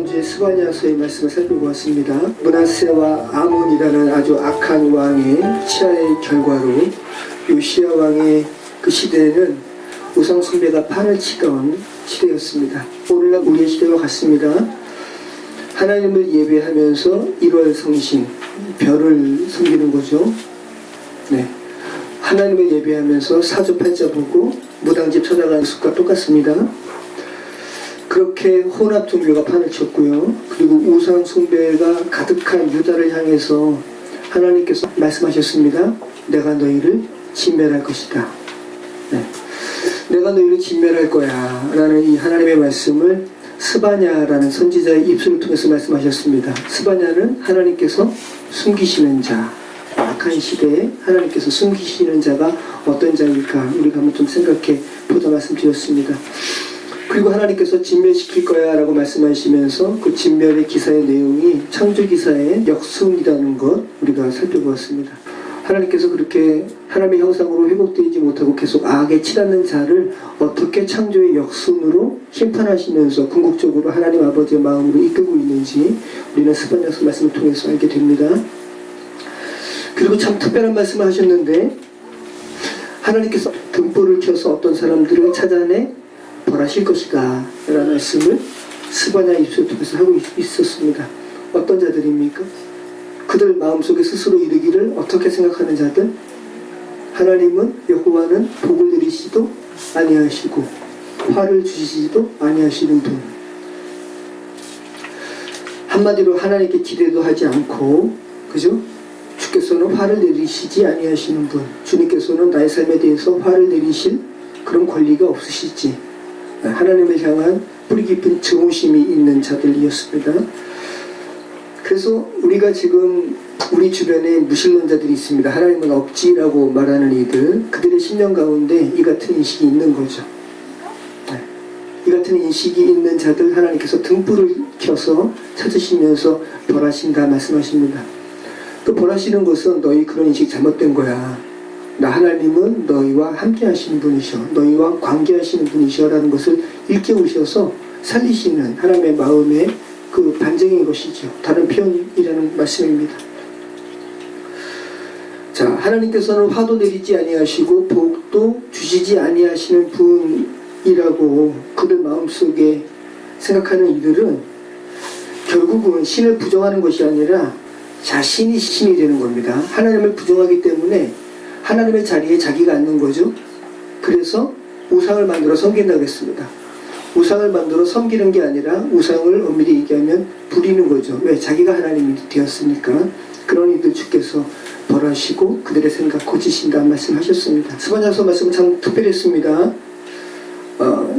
지난주에 스바냐서의 말씀을 살펴보았습니다. 므낫세와 아몬이라는 아주 악한 왕의 치하의 결과로 요시야 왕의 그 시대에는 우상 숭배가 판을 치던 시대였습니다. 오늘날 우리의 시대와 같습니다. 하나님을 예배하면서 1월 성신, 별을 섬기는 거죠. 네. 하나님을 예배하면서 사주팔자 보고 무당집 찾아가는 습과 똑같습니다. 그렇게 혼합 종교가 판을 쳤고요. 그리고 우상 숭배가 가득한 유다를 향해서 하나님께서 말씀하셨습니다. 내가 너희를 진멸할 것이다. 네. 내가 너희를 진멸할 거야 라는 이 하나님의 말씀을 스바냐라는 선지자의 입술을 통해서 말씀하셨습니다. 스바냐는 하나님께서 숨기시는 자, 악한 시대에 하나님께서 숨기시는 자가 어떤 자일까 우리가 한번 좀 생각해 보자 말씀드렸습니다. 그리고 하나님께서 진멸시킬 거야 라고 말씀하시면서 그 진멸의 기사의 내용이 창조기사의 역순이라는 것 우리가 살펴보았습니다. 하나님께서 그렇게 하나님의 형상으로 회복되지 못하고 계속 악에 치닫는 자를 어떻게 창조의 역순으로 심판하시면서 궁극적으로 하나님 아버지의 마음으로 이끌고 있는지 우리는 스바냐서 말씀을 통해서 알게 됩니다. 그리고 참 특별한 말씀을 하셨는데 하나님께서 등불을 켜서 어떤 사람들을 찾아내 벌하실 것이다 라는 말씀을 스바냐 입술을 통해서 하고 있었습니다. 어떤 자들입니까? 그들 마음속에 스스로 이르기를 어떻게 생각하는 자들? 하나님은 여호와는 복을 내리시지도 아니하시고 화를 주시지도 아니하시는 분. 한마디로 하나님께 기대도 하지 않고, 그죠? 주께서는 화를 내리시지 아니하시는 분. 주님께서는 나의 삶에 대해서 화를 내리실 그런 권리가 없으시지. 하나님을 향한 뿌리 깊은 증오심이 있는 자들이었습니다. 그래서 우리가 지금 우리 주변에 무신론자들이 있습니다. 하나님은 없지라고 말하는 이들, 그들의 심령 가운데 이 같은 인식이 있는 거죠. 네. 이 같은 인식이 있는 자들 하나님께서 등불을 켜서 찾으시면서 벌하신다 말씀하십니다. 또 벌하시는 것은 너희 그런 인식 잘못된 거야. 나 하나님은 너희와 함께 하시는 분이셔. 너희와 관계하시는 분이셔 라는 것을 일깨우셔서 살리시는 하나님의 마음의 그 반증인 것이죠. 다른 표현이라는 말씀입니다. 자, 하나님께서는 화도 내리지 아니하시고 복도 주시지 아니하시는 분이라고 그들 마음속에 생각하는 이들은 결국은 신을 부정하는 것이 아니라 자신이 신이 되는 겁니다. 하나님을 부정하기 때문에 하나님의 자리에 자기가 앉는 거죠. 그래서 우상을 만들어 섬긴다고 했습니다. 우상을 만들어 섬기는 게 아니라 우상을 엄밀히 얘기하면 부리는 거죠. 왜? 자기가 하나님이 되었으니까. 그런 이들 주께서 벌하시고 그들의 생각 고치신다 말씀하셨습니다. 스바냐서 말씀은 참 특별했습니다.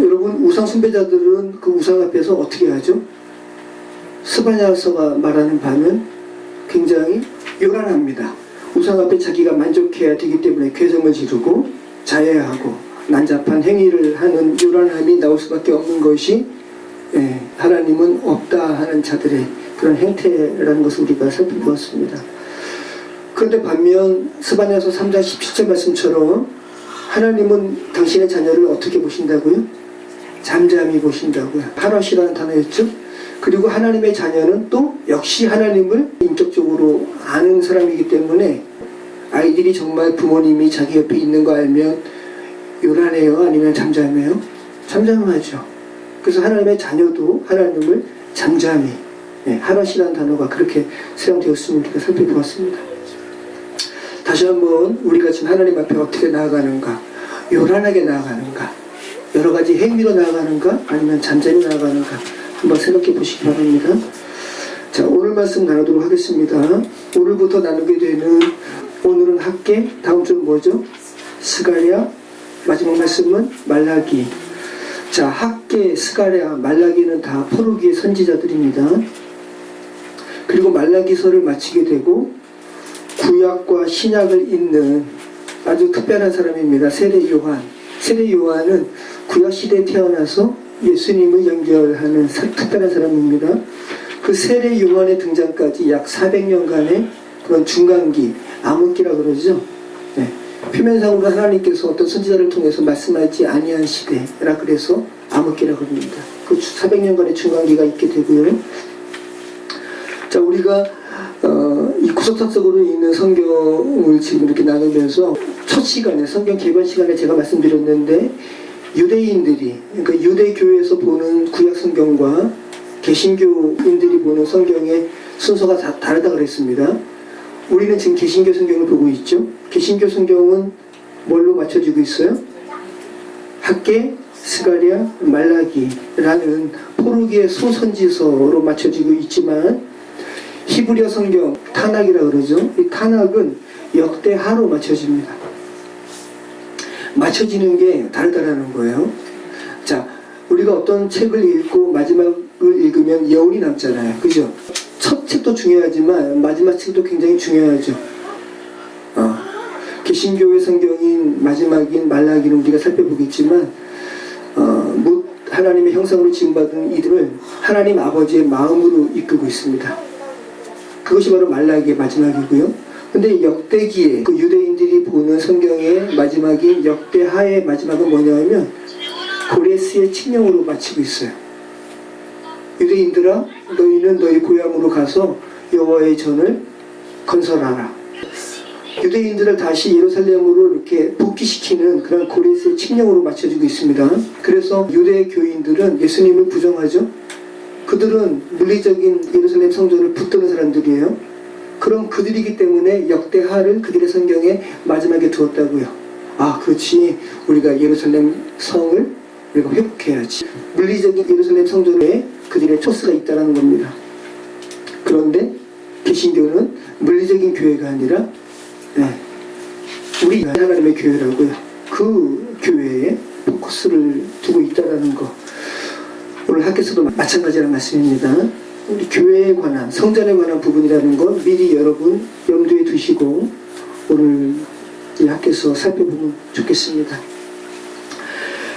여러분 우상 숭배자들은 그 우상 앞에서 어떻게 하죠? 스바냐서가 말하는 바는 굉장히 요란합니다. 우상 앞에 자기가 만족해야 되기 때문에 괴성을 지르고 자해하고 난잡한 행위를 하는 요란함이 나올 수밖에 없는 것이 하나님은 없다 하는 자들의 그런 행태라는 것을 우리가 살펴보았습니다. 그런데 반면 스바냐서 3장 17절 말씀처럼 하나님은 당신의 자녀를 어떻게 보신다고요? 잠잠히 보신다고요. 하나시라는 단어였죠. 그리고 하나님의 자녀는 또 역시 하나님을 인격적으로 아는 사람이기 때문에 아이들이 정말 부모님이 자기 옆에 있는 거 알면 요란해요? 아니면 잠잠해요? 잠잠하죠. 그래서 하나님의 자녀도 하나님을 잠잠히, 하나시라는 단어가 그렇게 사용되었음을 우리가 살펴보았습니다. 다시 한번 우리가 지금 하나님 앞에 어떻게 나아가는가, 요란하게 나아가는가, 여러 가지 행위로 나아가는가, 아니면 잠잠히 나아가는가 한번 생각해 보시기 바랍니다. 자, 오늘 말씀 나누도록 하겠습니다. 오늘부터 나누게 되는 오늘은 학계, 다음 주는 뭐죠? 스가랴, 마지막 말씀은 말라기. 자, 학계, 스가랴, 말라기는 다 포르기의 선지자들입니다. 그리고 말라기서를 마치게 되고 구약과 신약을 잇는 아주 특별한 사람입니다. 세례 요한. 세례 요한은 구약 시대에 태어나서 예수님을 연결하는 특별한 사람입니다. 그 세례 요한의 등장까지 약 400년간의 그런 중간기, 암흑기라 그러죠. 표면상으로 하나님께서 어떤 선지자를 통해서 말씀하지 아니한 시대라 그래서 암흑기라고 합니다. 그 400년간의 중간기가 있게 되고요. 자, 우리가 이 구속사적으로 있는 성경을 지금 이렇게 나누면서 첫 시간에 성경 개관 시간에 제가 말씀드렸는데 유대인들이 그러니까 유대교에서 보는 구약 성경과 개신교인들이 보는 성경의 순서가 다 다르다 그랬습니다. 우리는 지금 개신교 성경을 보고 있죠. 개신교 성경은 뭘로 맞춰지고 있어요? 학개, 스가랴, 말라기라는 포르기의 소선지서로 맞춰지고 있지만 히브리어 성경 타낙이라 그러죠. 이 타낙은 역대하로 맞춰집니다. 맞춰지는 게 다르다라는 거예요. 자, 우리가 어떤 책을 읽고 마지막을 읽으면 여운이 남잖아요. 그죠? 첫 책도 중요하지만 마지막 책도 굉장히 중요하죠. 개신교의 성경인 마지막인 말라기는 우리가 살펴보겠지만 하나님의 형상으로 지음받은 이들을 하나님 아버지의 마음으로 이끌고 있습니다. 그것이 바로 말라기의 마지막이고요. 근데 역대기에 그 유대인들이 보는 성경의 마지막인 역대하의 마지막은 뭐냐면 고레스의 칙령으로 마치고 있어요. 유대인들아, 너희는 너희 고향으로 가서 여호와의 전을 건설하라. 유대인들을 다시 예루살렘으로 이렇게 복귀시키는 그런 고레스의 칙령으로 맞춰지고 있습니다. 그래서 유대 교인들은 예수님을 부정하죠. 그들은 물리적인 예루살렘 성전을 붙드는 사람들이에요. 그럼 그들이기 때문에 역대하를 그들의 성경에 마지막에 두었다고요. 아, 그렇지. 우리가 예루살렘 성을 우리가 회복해야지. 물리적인 예루살렘 성전에 그들의 초스가 있다는 겁니다. 그런데 개신교는 물리적인 교회가 아니라 우리 하나님의 교회라고요. 그 교회에 포커스를 두고 있다는 거. 오늘 학교에서도 마찬가지라는 말씀입니다. 우리 교회에 관한, 성전에 관한 부분이라는 건 미리 여러분 염두에 두시고 오늘 이 학교에서 살펴보면 좋겠습니다.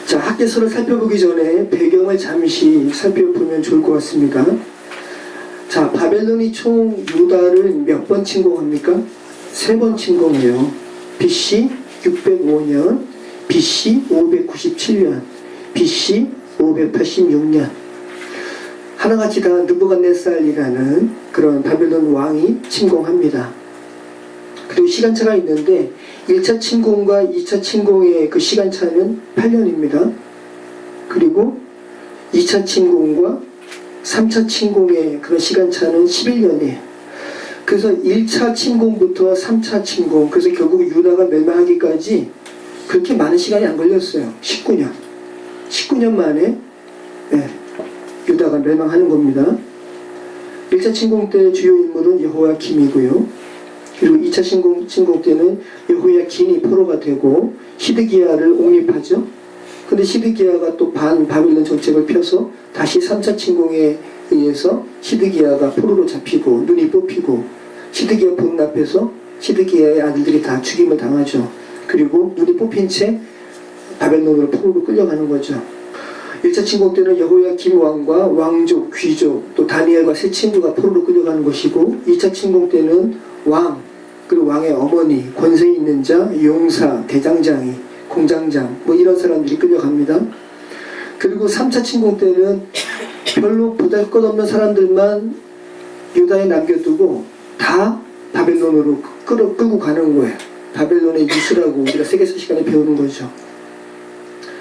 자, 학교에서를 살펴보기 전에 배경을 잠시 살펴보면 좋을 것 같습니다. 자, 바벨론이 총 유다를 몇 번 침공합니까? 3번 침공해요. BC 605년, BC 597년, BC 586년. 하나같이 다 느부갓네살이라는 그런 바벨론 왕이 침공합니다. 그리고 시간차가 있는데 1차 침공과 2차 침공의 그 시간차는 8년입니다. 그리고 2차 침공과 3차 침공의 그런 시간차는 11년이에요. 그래서 1차 침공부터 3차 침공, 그래서 결국 유다가 멸망하기까지 그렇게 많은 시간이 안 걸렸어요. 19년. 19년 만에 유다가 멸망하는 겁니다. 1차 침공 때 주요 인물은 여호야김이고요. 그리고 2차 침공 때는 여호야긴이 포로가 되고 시드기야를 옹립하죠. 근데 시드기야가 또 반바빌론 정책을 펴서 다시 3차 침공에 의해서 시드기야가 포로로 잡히고 눈이 뽑히고 시드기야 본 앞에서 시드기야의 아들들이 다 죽임을 당하죠. 그리고 눈이 뽑힌 채 바벨론으로 포로로 끌려가는 거죠. 1차 침공 때는 여호야김 왕과 왕족, 귀족, 또 다니엘과 세 친구가 포로로 끌려가는 것이고 2차 침공 때는 왕, 그리고 왕의 어머니, 권세 있는 자, 용사, 대장장이, 공장장 뭐 이런 사람들이 끌려갑니다. 그리고 3차 침공 때는 별로 보잘것없는 사람들만 유다에 남겨두고 다 바벨론으로 끌고 가는 거예요. 바벨론의 유수라고 우리가 세계사 시간에 배우는 거죠.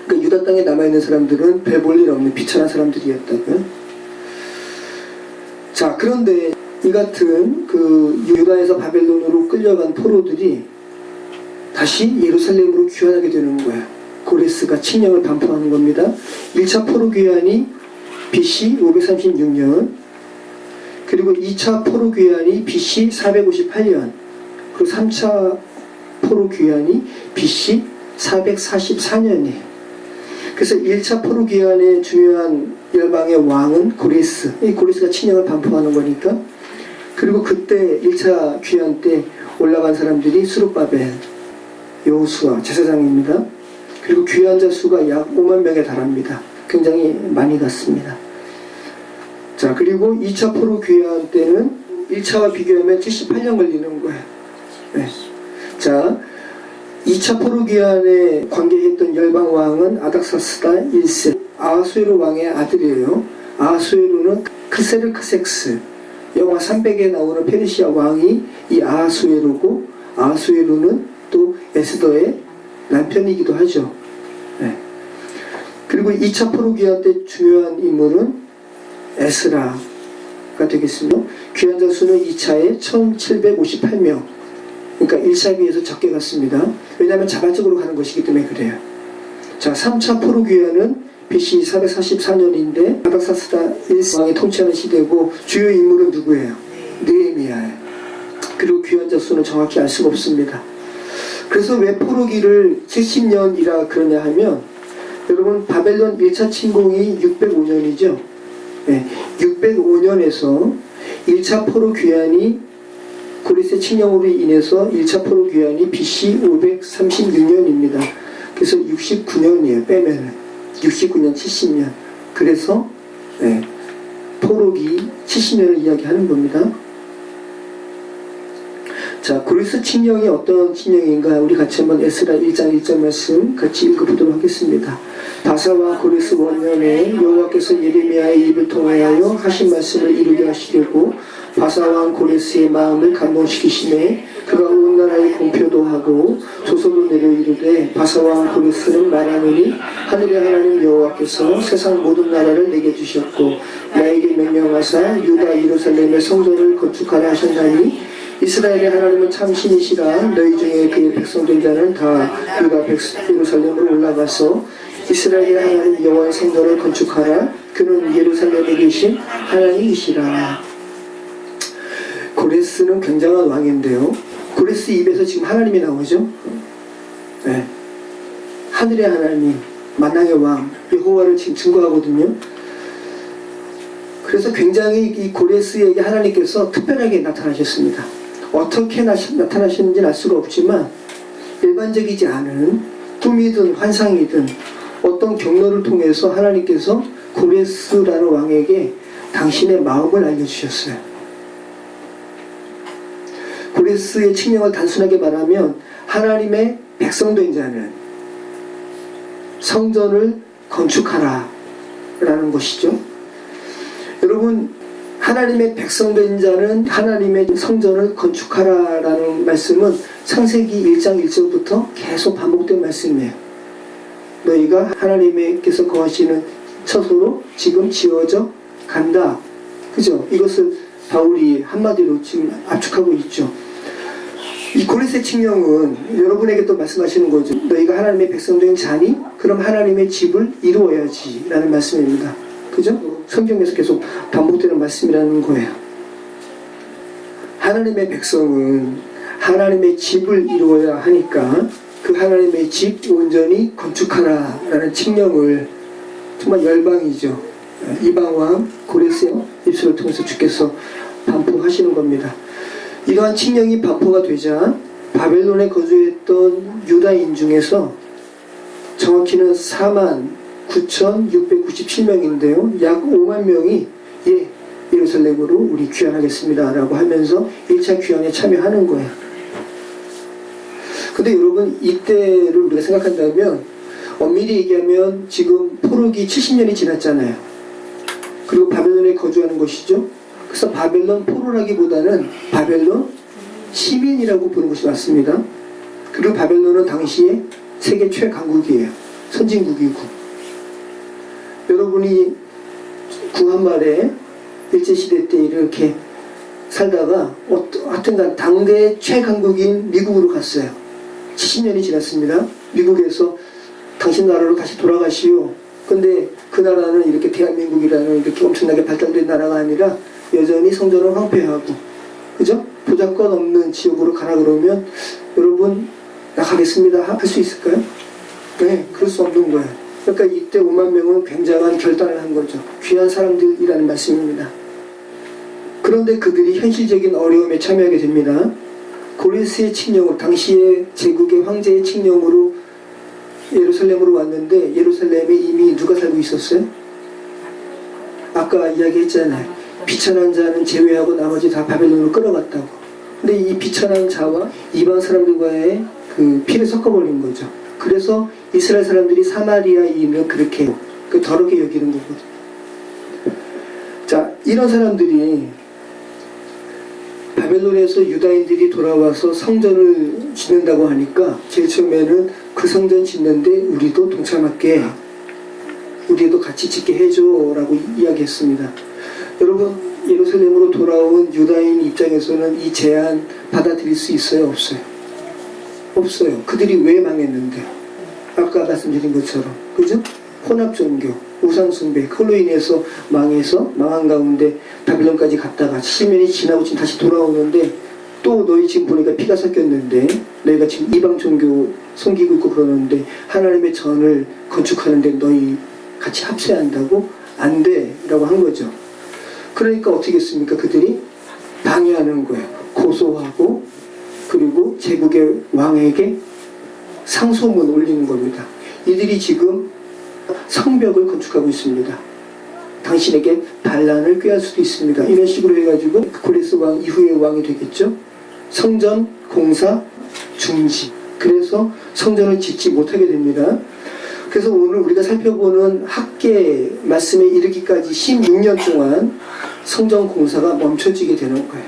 그러니까 유다 땅에 남아있는 사람들은 별 볼 일 없는 비천한 사람들이었다고요. 자, 그런데 이 같은 그 유다에서 바벨론으로 끌려간 포로들이 다시 예루살렘으로 귀환하게 되는 거예요. 고레스가 칙령을 반포하는 겁니다. 1차 포로 귀환이 BC 536년, 그리고 2차 포로 귀환이 BC 458년, 그리고 3차 포로 귀환이 BC 444년이에요. 그래서 1차 포로 귀환의 중요한 열방의 왕은 고레스. 이 고레스가 칙령을 반포하는 거니까. 그리고 그때 1차 귀환 때 올라간 사람들이 스룹바벨, 여호수아 제사장입니다. 그리고 귀환자 수가 약 5만 명에 달합니다. 굉장히 많이 갔습니다. 자, 그리고 2차 포로 귀환 때는 1차와 비교하면 78년 걸리는 거예요. 네. 자, 2차 포로기환에 관계했던 열방왕은 아닥사스다 1세, 아하수에로 왕의 아들이에요. 아하수에로는 크세르크섹스, 영화 300에 나오는 페르시아 왕이 이 아하수에로고, 아하수에로는 또 에스더의 남편이기도 하죠. 네. 그리고 2차 포로기환 때 중요한 인물은 에스라가 되겠습니다. 귀환자 수는 2차에 1758명, 그러니까 1차에 비해서 적게 갔습니다. 왜냐하면 자발적으로 가는 것이기 때문에 그래요. 자, 3차 포로기환은 BC 444년인데 아닥사스다 1왕이 통치하는 시대고, 주요 인물은 누구예요? 느헤미야예요. 그리고 귀환자 수는 정확히 알 수가 없습니다. 그래서 왜 포로기를 70년이라 그러냐 하면, 여러분 바벨론 1차 침공이 605년이죠. 네, 605년에서 1차 포로 귀환이 고레스의 칙령으로 인해서 1차 포로 귀환이 BC 536년입니다. 그래서 69년이에요. 빼면은 69년, 70년. 그래서 네, 포로기 70년을 이야기하는 겁니다. 자, 고레스 칙령이 어떤 칙령인가 우리 같이 한번 에스라 1장 1절 말씀 같이 읽어보도록 하겠습니다. 바사와 고레스 원년에 여호와께서 예레미야의 입을 통하여 하신 말씀을 이루게 하시려고 바사왕 고레스의 마음을 감동시키시매 그가 온 나라에 공표도 하고 조서도 내려 이르되 바사왕 고레스는 말하노니 하늘의 하나님 여호와께서 세상 모든 나라를 내게 주셨고 나에게 명령하사 유다 예루살렘의 성전을 건축하라 하셨나니 이스라엘의 하나님은 참 신이시라. 너희 중에 그의 백성된 자는 다 유다 예루살렘으로 올라가서 이스라엘의 하나님 여호와의 성전을 건축하라. 그는 예루살렘에 계신 하나님이시라. 고레스는 굉장한 왕인데요, 고레스 입에서 지금 하나님이 나오죠. 네. 하늘의 하나님, 만왕의 왕 여호와를 지금 증거하거든요. 그래서 굉장히 이 고레스에게 하나님께서 특별하게 나타나셨습니다. 어떻게 나타나셨는지는 알 수가 없지만 일반적이지 않은 꿈이든 환상이든 어떤 경로를 통해서 하나님께서 고레스라는 왕에게 당신의 마음을 알려주셨어요. 고레스의 칙령을 단순하게 말하면 하나님의 백성된 자는 성전을 건축하라 라는 것이죠. 여러분, 하나님의 백성된 자는 하나님의 성전을 건축하라 라는 말씀은 창세기 1장 1절부터 계속 반복된 말씀이에요. 너희가 하나님께서 거하시는 처소로 지금 지어져 간다. 그죠? 이것을 바울이 한마디로 지금 압축하고 있죠. 이 고레스의 칙령은 여러분에게 또 말씀하시는 거죠. 너희가 하나님의 백성된 자니 그럼 하나님의 집을 이루어야지 라는 말씀입니다. 그죠? 성경에서 계속 반복되는 말씀이라는 거예요. 하나님의 백성은 하나님의 집을 이루어야 하니까 그 하나님의 집 온전히 건축하라 라는 칙령을, 정말 열방이죠, 이방왕 고레스의 입술을 통해서 주께서 반포하시는 겁니다. 이러한 칙령이 반포가 되자 바벨론에 거주했던 유다인 중에서 정확히는 49,697명인데요 약 5만 명이 예루살렘으로 우리 귀환하겠습니다 라고 하면서 1차 귀환에 참여하는 거예요. 근데 여러분, 이때를 우리가 생각한다면 엄밀히 얘기하면 지금 포로기 70년이 지났잖아요. 그리고 바벨론에 거주하는 것이죠. 그래서 바벨론 포로라기보다는 바벨론 시민이라고 부르는 것이 맞습니다. 그리고 바벨론은 당시에 세계 최강국이에요. 선진국이고. 여러분이 구한말에 일제시대 때 이렇게 살다가 하여튼간 당대 최강국인 미국으로 갔어요. 70년이 지났습니다. 미국에서 당신 나라로 다시 돌아가시오. 근데 그 나라는 이렇게 대한민국이라는 이렇게 엄청나게 발달된 나라가 아니라 여전히 성전을 황폐하고, 그죠? 보잘것 없는 지역으로 가라 그러면 여러분 나가겠습니다 할 수 있을까요? 네, 그럴 수 없는 거예요. 그러니까 이때 5만 명은 굉장한 결단을 한 거죠. 귀한 사람들이라는 말씀입니다. 그런데 그들이 현실적인 어려움에 참여하게 됩니다. 고레스의 칙령으로, 당시의 제국의 황제의 칙령으로 예루살렘으로 왔는데 예루살렘에 이미 누가 살고 있었어요? 아까 이야기했잖아요. 비천한 자는 제외하고 나머지 다 바벨론으로 끌어갔다고. 근데 이 비천한 자와 이방 사람들과의 그 피를 섞어버린 거죠. 그래서 이스라엘 사람들이 사마리아인을 그렇게 더럽게 여기는 거거든요. 자, 이런 사람들이 바벨론에서 유다인들이 돌아와서 성전을 짓는다고 하니까 제일 처음에는 그 성전 짓는데 우리도 동참할게, 우리도 같이 짓게 해줘 라고 이야기했습니다. 여러분, 예루살렘으로 돌아온 유다인 입장에서는 이 제안 받아들일 수 있어요? 없어요? 없어요. 그들이 왜 망했는데? 아까 말씀드린 것처럼, 그죠? 혼합종교, 우상숭배, 그걸로 인해서 망한 가운데 바빌론까지 갔다가 70년이 지나고 지금 다시 돌아오는데, 또 너희 지금 보니까 피가 섞였는데 너희가 지금 이방 종교 섬기고 있고 그러는데 하나님의 전을 건축하는데 너희 같이 합세야 한다고? 안 돼 라고 한 거죠. 그러니까 어떻게 했습니까? 그들이 방해하는 거예요. 고소하고, 그리고 제국의 왕에게 상소문 올리는 겁니다. 이들이 지금 성벽을 건축하고 있습니다. 당신에게 반란을 꾀할 수도 있습니다. 이런 식으로 해가지고 고레스 왕 이후의 왕이 되겠죠. 성전 공사 중지. 그래서 성전을 짓지 못하게 됩니다. 그래서 오늘 우리가 살펴보는 학계 말씀에 이르기까지 16년 동안 성전 공사가 멈춰지게 되는 거예요.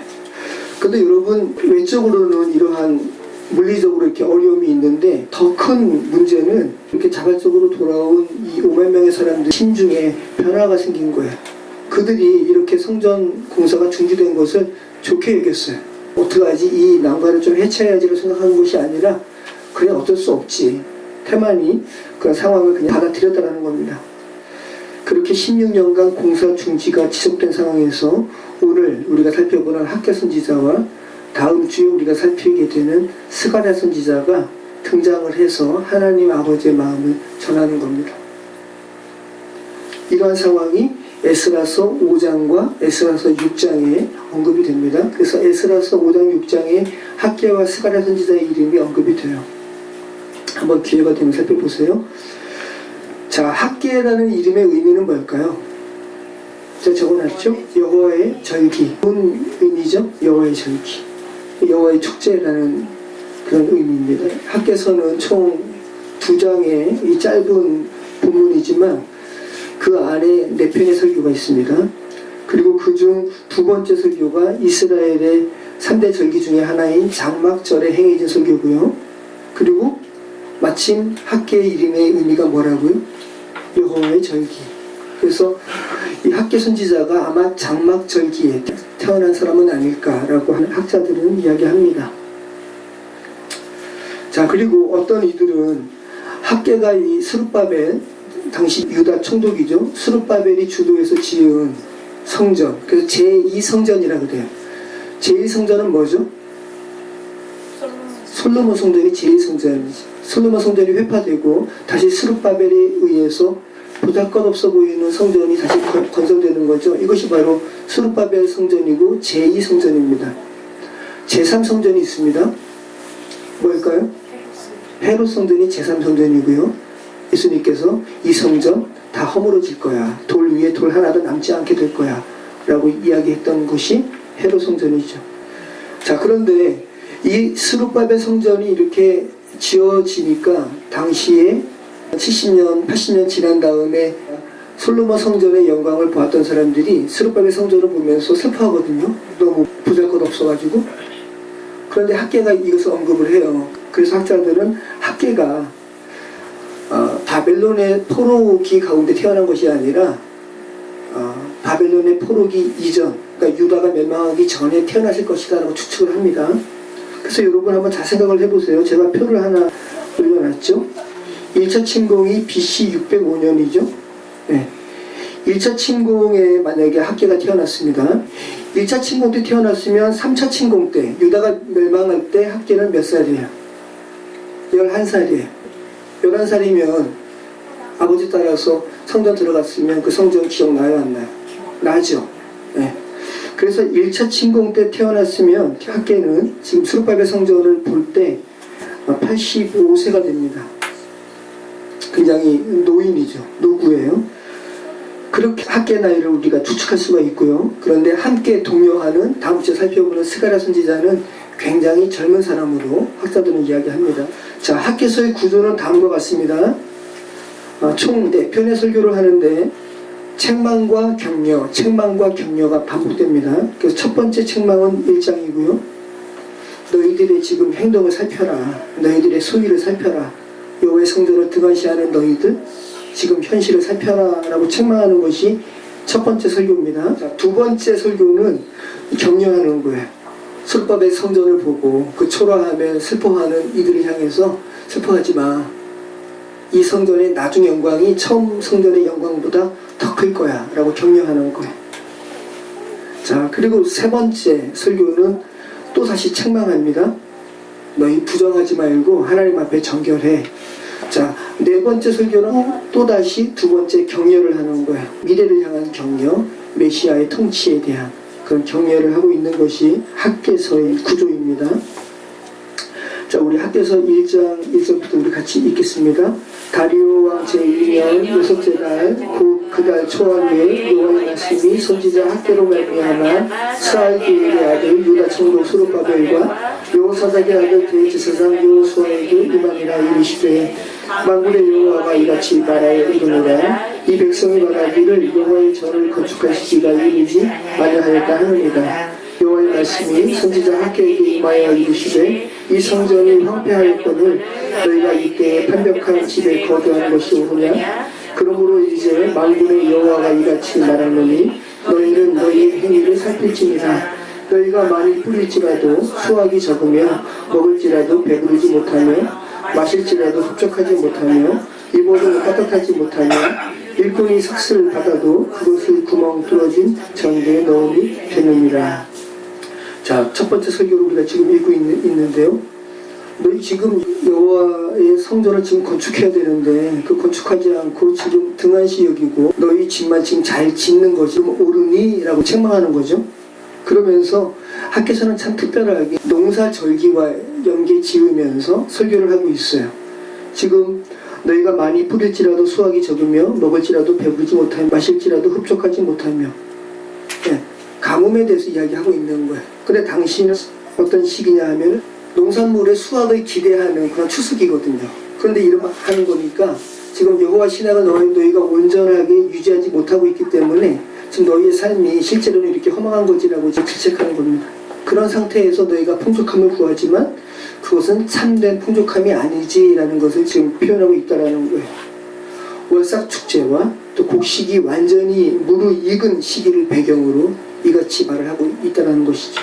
근데 여러분, 외적으로는 이러한 물리적으로 이렇게 어려움이 있는데 더 큰 문제는 이렇게 자발적으로 돌아온 이 5만 명의 사람들 심중에 변화가 생긴 거예요. 그들이 이렇게 성전 공사가 중지된 것을 좋게 여겼어요. 어떡하지? 이 난관을 좀 해체해야지로 생각하는 것이 아니라 그냥 어쩔 수 없지. 태만이 그런 상황을 그냥 받아들였다는 겁니다. 그렇게 16년간 공사 중지가 지속된 상황에서 오늘 우리가 살펴보는 학개 선지자와 다음 주에 우리가 살피게 되는 스가랴 선지자가 등장을 해서 하나님 아버지의 마음을 전하는 겁니다. 이러한 상황이 에스라서 5장과 에스라서 6장에 언급이 됩니다. 그래서 에스라서 5장 6장에 학개와 스가랴 선지자의 이름이 언급이 돼요. 한번 기회가 되면 살펴보세요. 자, 학개라는 이름의 의미는 뭘까요? 제가 적어놨죠? 여호와의 절기. 뭔 의미죠? 여호와의 절기. 여호와의 축제라는 그런 의미입니다. 학개서는 총 2장의 이 짧은 본문이지만 그 안에 4편의 설교가 있습니다. 그리고 그중 두 번째 설교가 이스라엘의 3대 절기 중에 하나인 장막절에 행해진 설교고요. 그리고 마침 학개의 이름의 의미가 뭐라고요? 여호와의 절기. 그래서 이 학개 선지자가 아마 장막절기에 태어난 사람은 아닐까라고 하는 학자들은 이야기합니다. 자, 그리고 어떤 이들은 학개가 이 스룹바벨, 당시 유다 총독이죠. 스룹바벨이 주도해서 지은 성전, 그래서 제2성전이라고 그래요. 제2성전은 뭐죠? 솔로몬 성전이 제2성전이지. 솔로몬 성전이 회파되고 다시 스룹바벨에 의해서 보잘것없어 보이는 성전이 다시 건설되는 거죠. 이것이 바로 스룹바벨 성전이고 제2성전입니다. 제3성전이 있습니다. 뭘까요? 헤롯 성전이 제3성전이고요. 예수님께서 이 성전 다 허물어질 거야. 돌 위에 돌 하나도 남지 않게 될 거야 라고 이야기했던 것이 헤롯 성전이죠. 자, 그런데 이 스룹바벨 성전이 이렇게 지어지니까 당시에 70년, 80년 지난 다음에 솔로몬 성전의 영광을 보았던 사람들이 스룹바벨 성전을 보면서 슬퍼하거든요. 너무 보잘것없어가지고. 그런데 학개가 이것을 언급을 해요. 그래서 학자들은 학개가 바벨론의 포로기 가운데 태어난 것이 아니라 바벨론의 포로기 이전, 그러니까 유다가 멸망하기 전에 태어났을 것이다 라고 추측을 합니다. 그래서 여러분 한번 잘 생각을 해보세요. 제가 표를 하나 올려놨죠. 1차 침공이 BC 605년이죠. 네. 1차 침공에 만약에 학개가 태어났습니다. 1차 침공 때 태어났으면 3차 침공 때, 유다가 멸망할 때 학개는 몇 살이에요? 11살이에요. 11살이면 아버지 따라서 성전 들어갔으면 그 성전 기억나요? 안 나요? 나죠. 네. 그래서 1차 침공 때 태어났으면 학개는 지금 스룹바벨 성전을 볼 때 85세가 됩니다. 굉장히 노인이죠. 노구예요. 그렇게 학개 나이를 우리가 추측할 수가 있고요. 그런데 함께 동요하는 다음 주에 살펴보는 스가랴 선지자는 굉장히 젊은 사람으로 학자들은 이야기합니다. 자, 학개서의 구조는 다음과 같습니다. 총 4편의 설교를 하는데 책망과 격려가 반복됩니다. 그래서 첫 번째 책망은 1장이고요. 너희들의 지금 행동을 살펴라. 너희들의 소위를 살펴라. 여호와의 성전을 등한시하는 너희들 지금 현실을 살펴라 라고 책망하는 것이 첫 번째 설교입니다. 자, 두 번째 설교는 격려하는 거예요. 스룹바벨 성전을 보고 그 초라함에 슬퍼하는 이들을 향해서 슬퍼하지 마. 이 성전의 나중 영광이 처음 성전의 영광보다 더 클 거야 라고 격려하는 거예요. 자, 그리고 세 번째 설교는 또 다시 책망합니다. 너희 부정하지 말고 하나님 앞에 정결해. 자, 네 번째 설교는 또 다시 두 번째 격려를 하는 거예요. 미래를 향한 격려, 메시아의 통치에 대한 그런 격려를 하고 있는 것이 학개서의 구조입니다. 자, 우리 학개서 1장 1절부터 우리 같이 읽겠습니다. 다리오 왕 제2년 6째 달 곧 그달 초하루에 여호와의 말씀이 선지자 학개로 말미암아 스알디엘의 아들 유다 총독 스룹바벨과 여호사닥의 아들 대제사장 여호수아에게 임하니라. 이르시되 만군의 여호와가 이같이 말하여 이르노라. 이 백성이 말하기를 여호와의 전을 건축하시기가 이르지 아니하였다 하느니라. 여호와의 말씀이 선지자 학개에게 임하여 이르시되 이 성전이 황폐하였거늘 너희가 이때에 판벽한 집에 거주하는 것이 옳으냐. 그러므로 이제 만군의 여호와가 이같이 말하노니 너희는 너희의 행위를 살필지니라. 너희가 많이 뿌릴지라도 수확이 적으며 먹을지라도 배부르지 못하며 마실지라도 흡족하지 못하며 입어도 따뜻하지 못하며 일꾼이 삭슬 받아도 그것을 구멍 뚫어진 전대에 넣음이 되느니라. 자, 첫 번째 설교를 우리가 지금 읽고 있는데요. 너희 지금 여호와의 성전을 지금 건축해야 되는데 그 건축하지 않고 지금 등한시 여기고 너희 집만 지금 잘 짓는 것이 옳으니? 라고 책망하는 거죠. 그러면서 학개서는 참 특별하게 농사절기와 연계 지으면서 설교를 하고 있어요. 지금 너희가 많이 뿌릴지라도 수확이 적으며 먹을지라도 배부르지 못하며 마실지라도 흡족하지 못하며 가뭄에 대해서 이야기하고 있는 거예요. 근데 당시는 어떤 시기냐 하면 농산물의 수확을 기대하는 그런 추수기거든요. 그런데 이렇게 하는 거니까 지금 여호와 신앙을 너희가 온전하게 유지하지 못하고 있기 때문에 지금 너희의 삶이 실제로는 이렇게 허망한 거지라고 질책하는 겁니다. 그런 상태에서 너희가 풍족함을 구하지만 그것은 참된 풍족함이 아니지라는 것을 지금 표현하고 있다는 거예요. 월삭 축제와 또 곡식이 완전히 무르익은 시기를 배경으로 이같이 말을 하고 있다는 것이죠.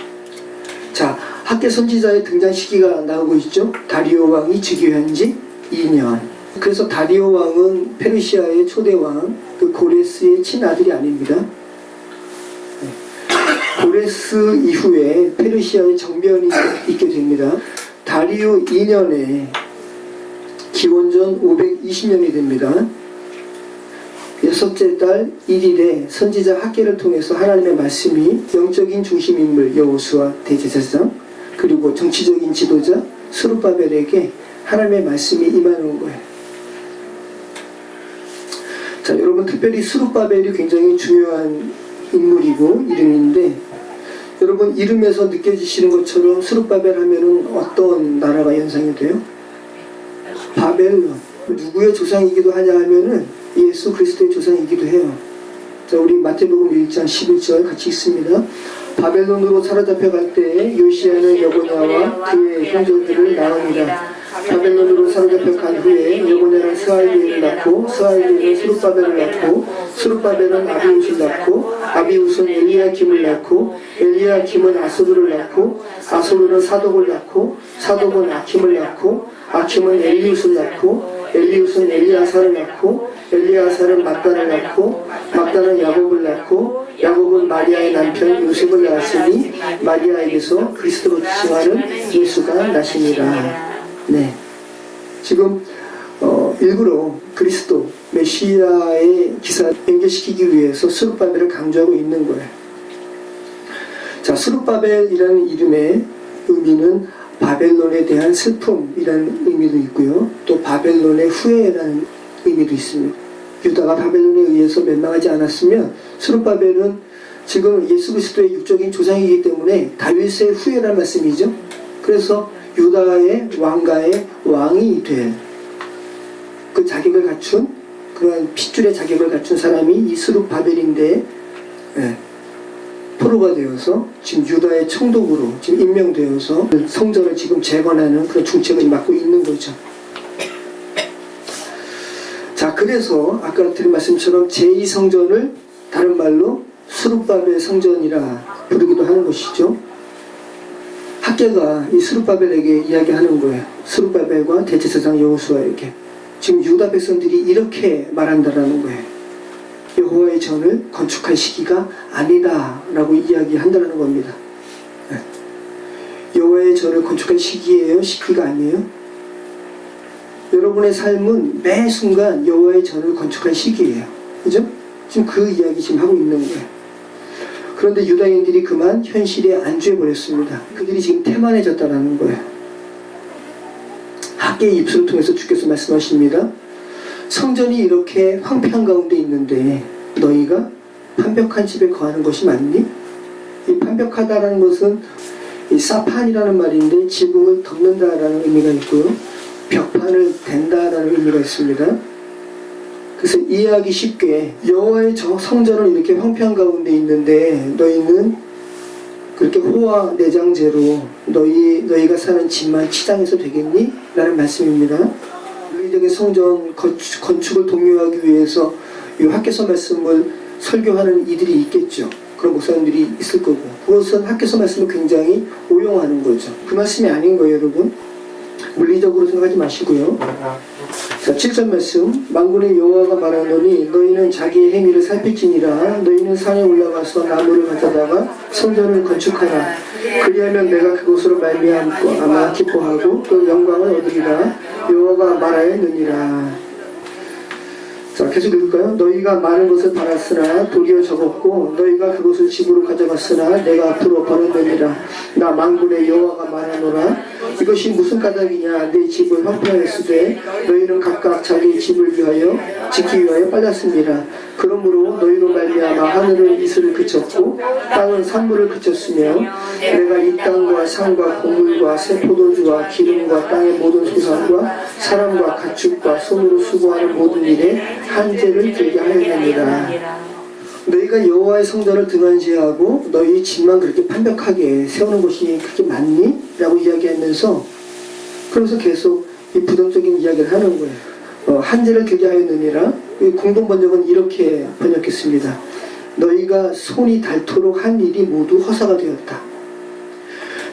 자, 학개 선지자의 등장 시기가 나오고 있죠. 다리오 왕이 즉위한 지 2년. 그래서 다리오 왕은 페르시아의 초대왕 그 고레스의 친아들이 아닙니다. 고레스 이후에 페르시아의 정변이 있게 됩니다. 다리오 2년에 기원전 520년이 됩니다. 6째 달 1일에 선지자 학개를 통해서 하나님의 말씀이 영적인 중심인물 여호수아 대제사장 그리고 정치적인 지도자 스룹바벨에게 하나님의 말씀이 임하는 거예요. 자, 여러분 특별히 스룹바벨이 굉장히 중요한 인물이고 이름인데 여러분 이름에서 느껴지시는 것처럼 스룹바벨 하면은 어떤 나라가 연상이 돼요? 바벨론. 누구의 조상이기도 하냐 하면은 예수 그리스도의 조상이기도 해요. 자, 우리 마태복음 1장 11절 같이 읽습니다. 바벨론으로 사로잡혀갈 때에 요시야는 여고냐와 그의 형제들을 낳으니라. 바벨론으로 사로잡혀간 후에 여고냐는 스알디엘을 낳고 스알디엘은 스룹바벨을 낳고 스룹바벨은 아비웃을 낳고 아비웃은 엘리야킴을 낳고 엘리야킴은 아소르를 낳고 아소르는 사독을 낳고 사독은 아킴을 낳고 아킴은 엘리웃을 낳고 엘리웃은 엘리야사를 낳고 엘리야사는 막단을 낳고 막단은 야곱을 낳고 야곱은 마리아의 남편 요셉을 낳았으니 마리아에게서 그리스도로 칭하는 예수가 나시니라. 네, 지금 일부러 그리스도 메시아의 기사를 연결시키기 위해서 스룹바벨을 강조하고 있는 거예요. 자, 스룹바벨이라는 이름의 의미는 바벨론에 대한 슬픔이라는 의미도 있고요. 또 바벨론의 후회라는 의미도 있습니다. 유다가 바벨론에 의해서 멸망하지 않았으면 스룹바벨은 지금 예수 그리스도의 육적인 조상이기 때문에 다윗의 후예라는 말씀이죠. 그래서 유다의 왕가의 왕이 될 그 자격을 갖춘 그런 핏줄의 자격을 갖춘 사람이 이 스룹바벨인데, 예, 포로가 되어서 지금 유다의 총독으로 지금 임명되어서 성전을 지금 재건하는 그런 중책을 맡고 있는 거죠. 자, 그래서 아까 드린 말씀처럼 제2성전을 다른 말로 스룹바벨 성전이라 부르기도 하는 것이죠. 학계가 이 스룹바벨에게 이야기하는 거예요. 스룹바벨과 대제사장 여호수아에게 지금 유다 백성들이 이렇게 말한다라는 거예요. 여호와의 전을 건축할 시기가 아니다 라고 이야기한다는 겁니다. 여호와의 전을 건축할 시기예요? 시기가 아니에요? 여러분의 삶은 매 순간 여호와의 전을 건축할 시기예요. 그죠? 지금 그 이야기 지금 하고 있는 거예요. 그런데 유다인들이 그만 현실에 안주해버렸습니다. 그들이 지금 태만해졌다는 거예요. 학계의 입술을 통해서 주께서 말씀하십니다. 성전이 이렇게 황폐한 가운데 있는데 너희가 판벽한 집에 거하는 것이 맞니? 이 판벽하다라는 것은 이 사판이라는 말인데 지붕을 덮는다라는 의미가 있고요. 벽판을 댄다라는 의미가 있습니다. 그래서 이해하기 쉽게 여호와의 성전은 이렇게 황폐한 가운데 있는데 너희는 그렇게 호화 내장제로 너희가 사는 집만 치장해서 되겠니? 라는 말씀입니다. 윤리적인 성전 건축을 독려하기 위해서 이 학개서 말씀을 설교하는 이들이 있겠죠. 그런 목사님들이 있을 거고, 그것은 학개서 말씀을 굉장히 오용하는 거죠. 그 말씀이 아닌 거예요, 여러분. 물리적으로 생각하지 마시고요. 자, 7절 말씀. 만군의 여호와가 말하노니 너희는 자기의 행위를 살필지니라. 너희는 산에 올라가서 나무를 가져다가 성전을 건축하라. 그리하면 내가 그곳으로 말미암고 아마 기뻐하고 또 영광을 얻으리라. 여호와가 말하였느니라. 자, 계속 읽을까요? 너희가 많은 것을 바랐으나 도리어 적었고 너희가 그것을 집으로 가져갔으나 내가 앞으로 버려내리라. 나 만군의 여호와가 말하노라. 이것이 무슨 까닭이냐? 내 집을 황폐하였으되 너희는 각각 자기 집을 위하여 짓기 위하여 빨랐습니다. 그러므로 너희로 말미암아 하늘은 이슬을 그쳤고 땅은 산물을 그쳤으며 내가 이 땅과 산과 곡물과 새 포도주와 기름과 땅의 모든 소산과 사람과 가축과 손으로 수고하는 모든 일에 한재를 들게 하였느니라. 너희가 여호와의 성전을 등한시하고 너희 집만 그렇게 판벽하게 세우는 것이 그렇게 맞니? 라고 이야기하면서, 그러면서 계속 이 부정적인 이야기를 하는 거예요. 한재를 들게 하였느니라. 공동 번역은 이렇게 번역했습니다. 너희가 손이 닳도록 한 일이 모두 허사가 되었다.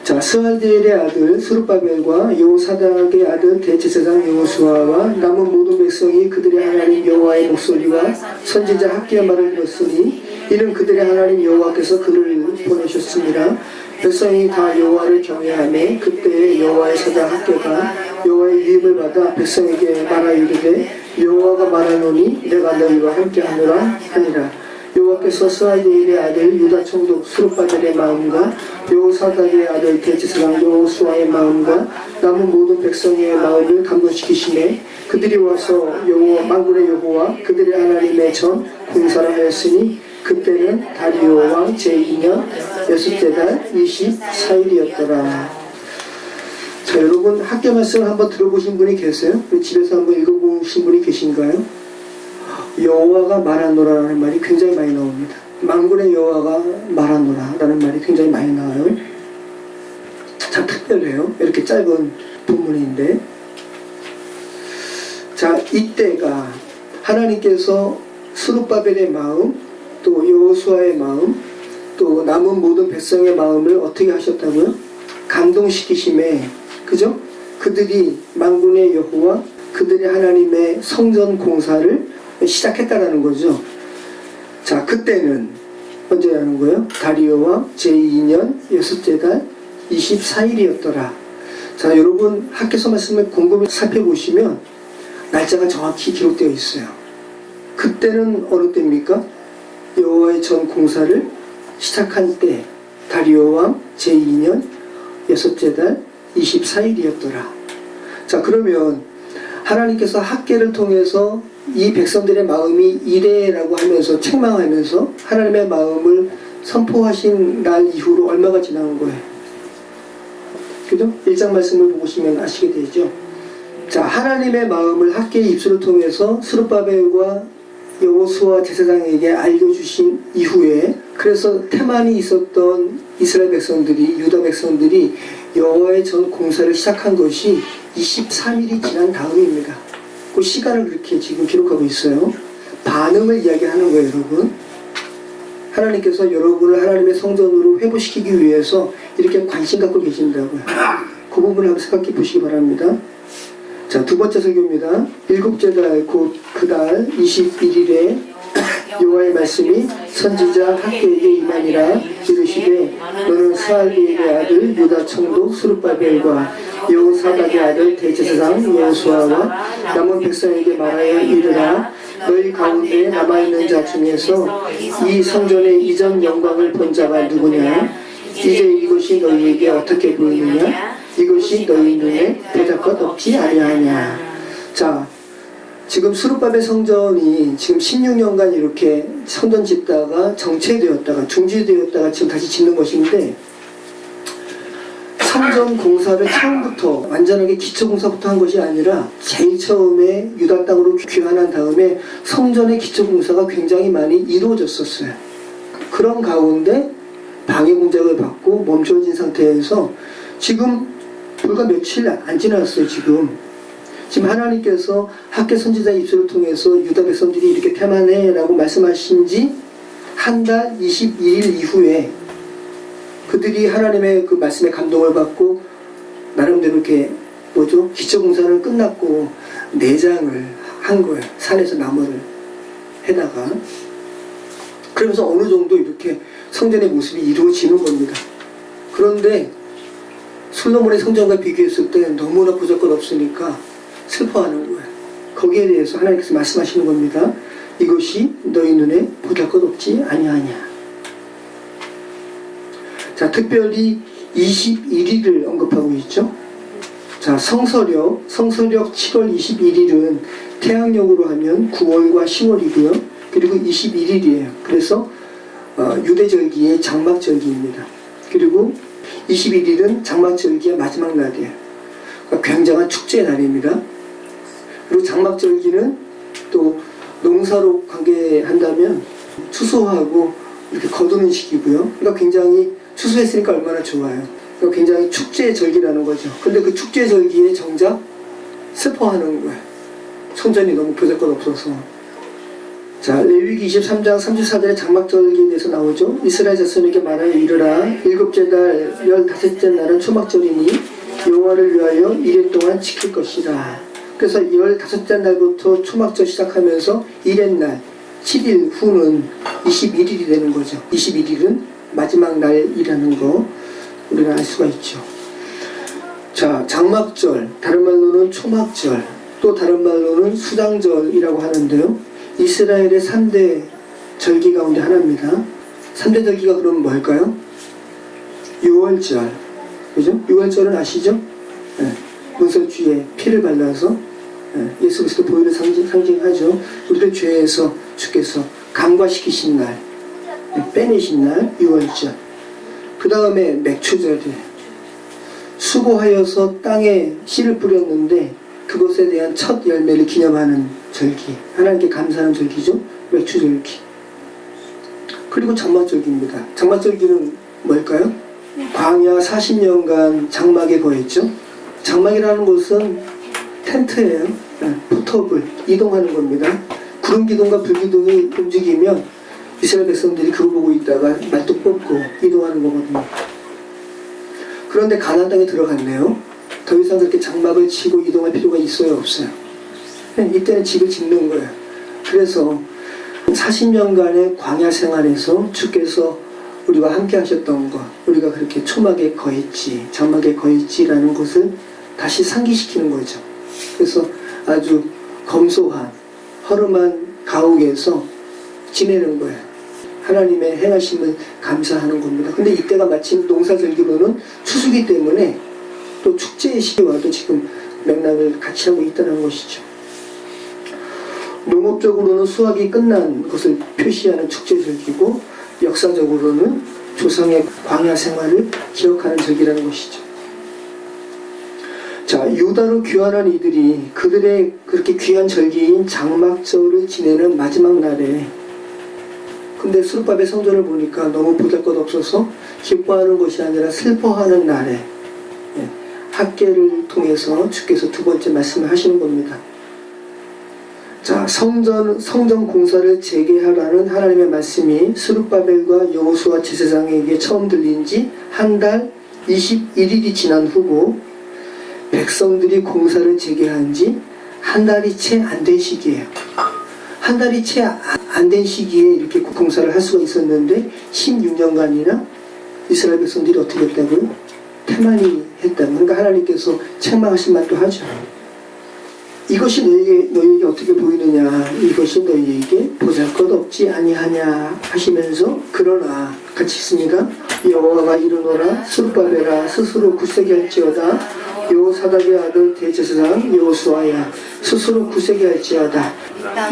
자, 스알디엘의 아들 스룹바벨과 여호사닥의 아들 대제사장 여호수아와 남은 모든 백성이 그들의 하나님 여호와의 목소리와 선지자 학기의 말을 들었으니 이는 그들의 하나님 여호와께서 그를 보내셨습니다. 백성이 다 여호와를 경외하매 그때에 여호와의 사자 학계가 여호와의 위임을 받아 백성에게 말하이르되 여호와가 말하노니 내가 너희와 함께하노라 하니라. 여호와께서 스알디엘의 아들 유다 총독 스룹바벨의 마음과 여호사닥의 아들 대제사장 여호수아의 마음과 남은 모든 백성의 마음을 감동시키시매 그들이 와서 여호와 만군의 여호와 그들의 하나님의 전 공사를 하였으니 그때는 다리오 왕 제2년 여섯째 달 24일이었더라. 자, 여러분 학교 말씀을 한번 들어보신 분이 계세요? 집에서 한번 읽어보신 분이 계신가요? 여호와가 말하노라라는 말이 굉장히 많이 나옵니다. 만군의 여호와가 말하노라라는 말이 굉장히 많이 나와요. 참 특별해요. 이렇게 짧은 본문인데, 자, 이때가 하나님께서 스룹바벨의 마음, 또 여호수아의 마음, 또 남은 모든 백성의 마음을 어떻게 하셨다고요? 감동시키심에, 그죠? 그들이 만군의 여호와, 그들의 하나님의 성전 공사를 시작했다라는 거죠. 자, 그때는 언제라는 거예요? 다리오 왕 제2년 여섯째 달 24일이었더라. 자, 여러분 학개서 말씀을 곰곰이 살펴보시면 날짜가 정확히 기록되어 있어요. 그때는 어느 때입니까? 여호와의 전 공사를 시작한 때, 다리오 왕 제2년 여섯째 달 24일이었더라. 자, 그러면 하나님께서 학계를 통해서 이 백성들의 마음이 이래라고 하면서 책망하면서 하나님의 마음을 선포하신 날 이후로 얼마가 지난 거예요? 그죠? 1장 말씀을 보시면 아시게 되죠. 자, 하나님의 마음을 학개의 입술을 통해서 스룹바벨과 여호수아 제사장에게 알려주신 이후에, 그래서 태만이 있었던 이스라엘 백성들이, 유다 백성들이 여호와의 전 공사를 시작한 것이 23일이 지난 다음입니다. 그 시간을 그렇게 지금 기록하고 있어요. 반응을 이야기하는 거예요, 여러분. 하나님께서 여러분을 하나님의 성전으로 회복시키기 위해서 이렇게 관심 갖고 계신다고요. 그 부분을 한번 생각해 보시기 바랍니다. 자, 두 번째 설교입니다. 일곱째 달 곧 그 달 21일에 여호와의 말씀이 선지자 학개에게 임하니라. 이르시되 너는 스알디엘의 아들 유다 총독 스룹바벨과 여호사닥의 아들 대제사장 여호수아와 남은 백성에게 말하여 이르라. 너희 가운데 남아있는 자 중에서 이 성전의 이전 영광을 본 자가 누구냐? 이제 이것이 너희에게 어떻게 보이느냐? 이것이 너희 눈에 보잘것 없지 아니하냐. 자, 지금 스룹바벨 성전이 지금 16년간 이렇게 성전 짓다가 정체되었다가 중지되었다가 지금 다시 짓는 것인데, 성전 공사를 처음부터 완전하게 기초 공사부터 한 것이 아니라 제일 처음에 유다 땅으로 귀환한 다음에 성전의 기초 공사가 굉장히 많이 이루어졌었어요. 그런 가운데 방해 공작을 받고 멈춰진 상태에서 지금 불과 며칠 안 지났어요. 지금 하나님께서 학개 선지자 입술을 통해서 유다 백성들이 이렇게 태만해 라고 말씀하신 지 한 달 21일 이후에 그들이 하나님의 그 말씀에 감동을 받고 나름대로 이렇게 기초공사는 끝났고 내장을 한 거예요. 산에서 나무를 해다가. 그러면서 어느 정도 이렇게 성전의 모습이 이루어지는 겁니다. 그런데 솔로몬의 성전과 비교했을 때 너무나 보잘것 없으니까 슬퍼하는 거예요. 거기에 대해서 하나님께서 말씀하시는 겁니다. 이것이 너희 눈에 보잘것 없지 아니하냐. 자, 특별히 21일을 언급하고 있죠. 자, 성서력 7월 21일은 태양력으로 하면 9월과 10월이고요. 그리고 21일이에요. 그래서 유대절기의 장막절기입니다. 그리고 21일은 장막절기의 마지막 날이에요. 그러니까 굉장한 축제의 날입니다. 그리고 장막절기는 또 농사로 관계한다면 추수하고 이렇게 거두는 시기고요. 그러니까 굉장히 추수했으니까 얼마나 좋아요. 그러니까 굉장히 축제의 절기라는 거죠. 근데 그 축제의 절기에 정작 슬퍼하는 거예요. 성전이 너무 보잘것 없어서. 자, 레위기 23장 34절에 장막절기에 대해서 나오죠. 이스라엘 자손에게 말하여 이르라. 일곱째 달 15째 날은 초막절이니 여호와를 위하여 1일 동안 지킬 것이라. 그래서 15째 날부터 초막절 시작하면서 1의 날 7일 후는 21일이 되는 거죠. 21일은 마지막 날이라는 거 우리가 알 수가 있죠. 자, 장막절, 다른 말로는 초막절, 또 다른 말로는 수장절이라고 하는데요. 이스라엘의 3대 절기 가운데 하나입니다. 3대 절기가 그러면 뭘까요? 6월절, 그죠? 6월절은 아시죠? 네. 문설주에 피를 발라서 예수 그리스도 보혈을 상징하죠. 우리를 죄에서 주께서 간과시키신 날, 빼내신 날 6월절. 그 다음에 맥추절이에요. 수고하여서 땅에 씨를 뿌렸는데 그것에 대한 첫 열매를 기념하는 절기, 하나님께 감사하는 절기죠. 맥추절기. 그리고 장막절기입니다. 장막절기는 뭘까요? 광야 40년간 장막에 거했죠. 장막이라는 것은 텐트예요. 포터블, 이동하는 겁니다. 구름기둥과 불기둥이 움직이면 이스라엘 백성들이 그거 보고 있다가 말뚝 뽑고 이동하는 거거든요. 그런데 가나안 땅에 들어갔네요. 더 이상 그렇게 장막을 치고 이동할 필요가 있어요, 없어요? 이때는 집을 짓는 거예요. 그래서 40년간의 광야 생활에서 주께서 우리와 함께 하셨던 것, 우리가 그렇게 초막에 거했지, 장막에 거했지라는 것을 다시 상기시키는 거죠. 그래서 아주 검소한 허름한 가옥에서 지내는 거예요. 하나님의 행하심을 감사하는 겁니다. 근데 이때가 마침 농사절기로는 추수기 때문에 또 축제의 시기와도 지금 맥락을 같이 하고 있다는 것이죠. 농업적으로는 수확이 끝난 것을 표시하는 축제절기고, 역사적으로는 조상의 광야 생활을 기억하는 절기라는 것이죠. 자, 유다로 귀환한 이들이 그들의 그렇게 귀한 절기인 장막절을 지내는 마지막 날에, 근데 수르바벨 성전을 보니까 너무 보잘것없어서 기뻐하는 것이 아니라 슬퍼하는 날에 학계를 통해서 주께서 두 번째 말씀을 하시는 겁니다. 자, 성전 공사를 재개하라는 하나님의 말씀이 스룹바벨과 여호수아 제사장에게 처음 들린 지 한 달 21일이 지난 후고, 백성들이 공사를 재개한 지 한 달이 채 안 된 시기예요. 한 달이 채 안 된 시기에 이렇게 공사를 할 수가 있었는데 16년간이나 이스라엘 백성들이 어떻게 했다고요? 태만히 했다고. 그러니까 하나님께서 책망하신 말도 하죠. 이것이 너희에게 어떻게 보이느냐, 이것이 너희에게 보잘것없지 아니하냐 하시면서, 그러나 같이 있습니다. 여호와가 이르노라, 스룹바벨아 스스로 굳세게 할지어다. 여호사닥의 아들 대제사장 여호수아야 스스로 굳세게 할지어다.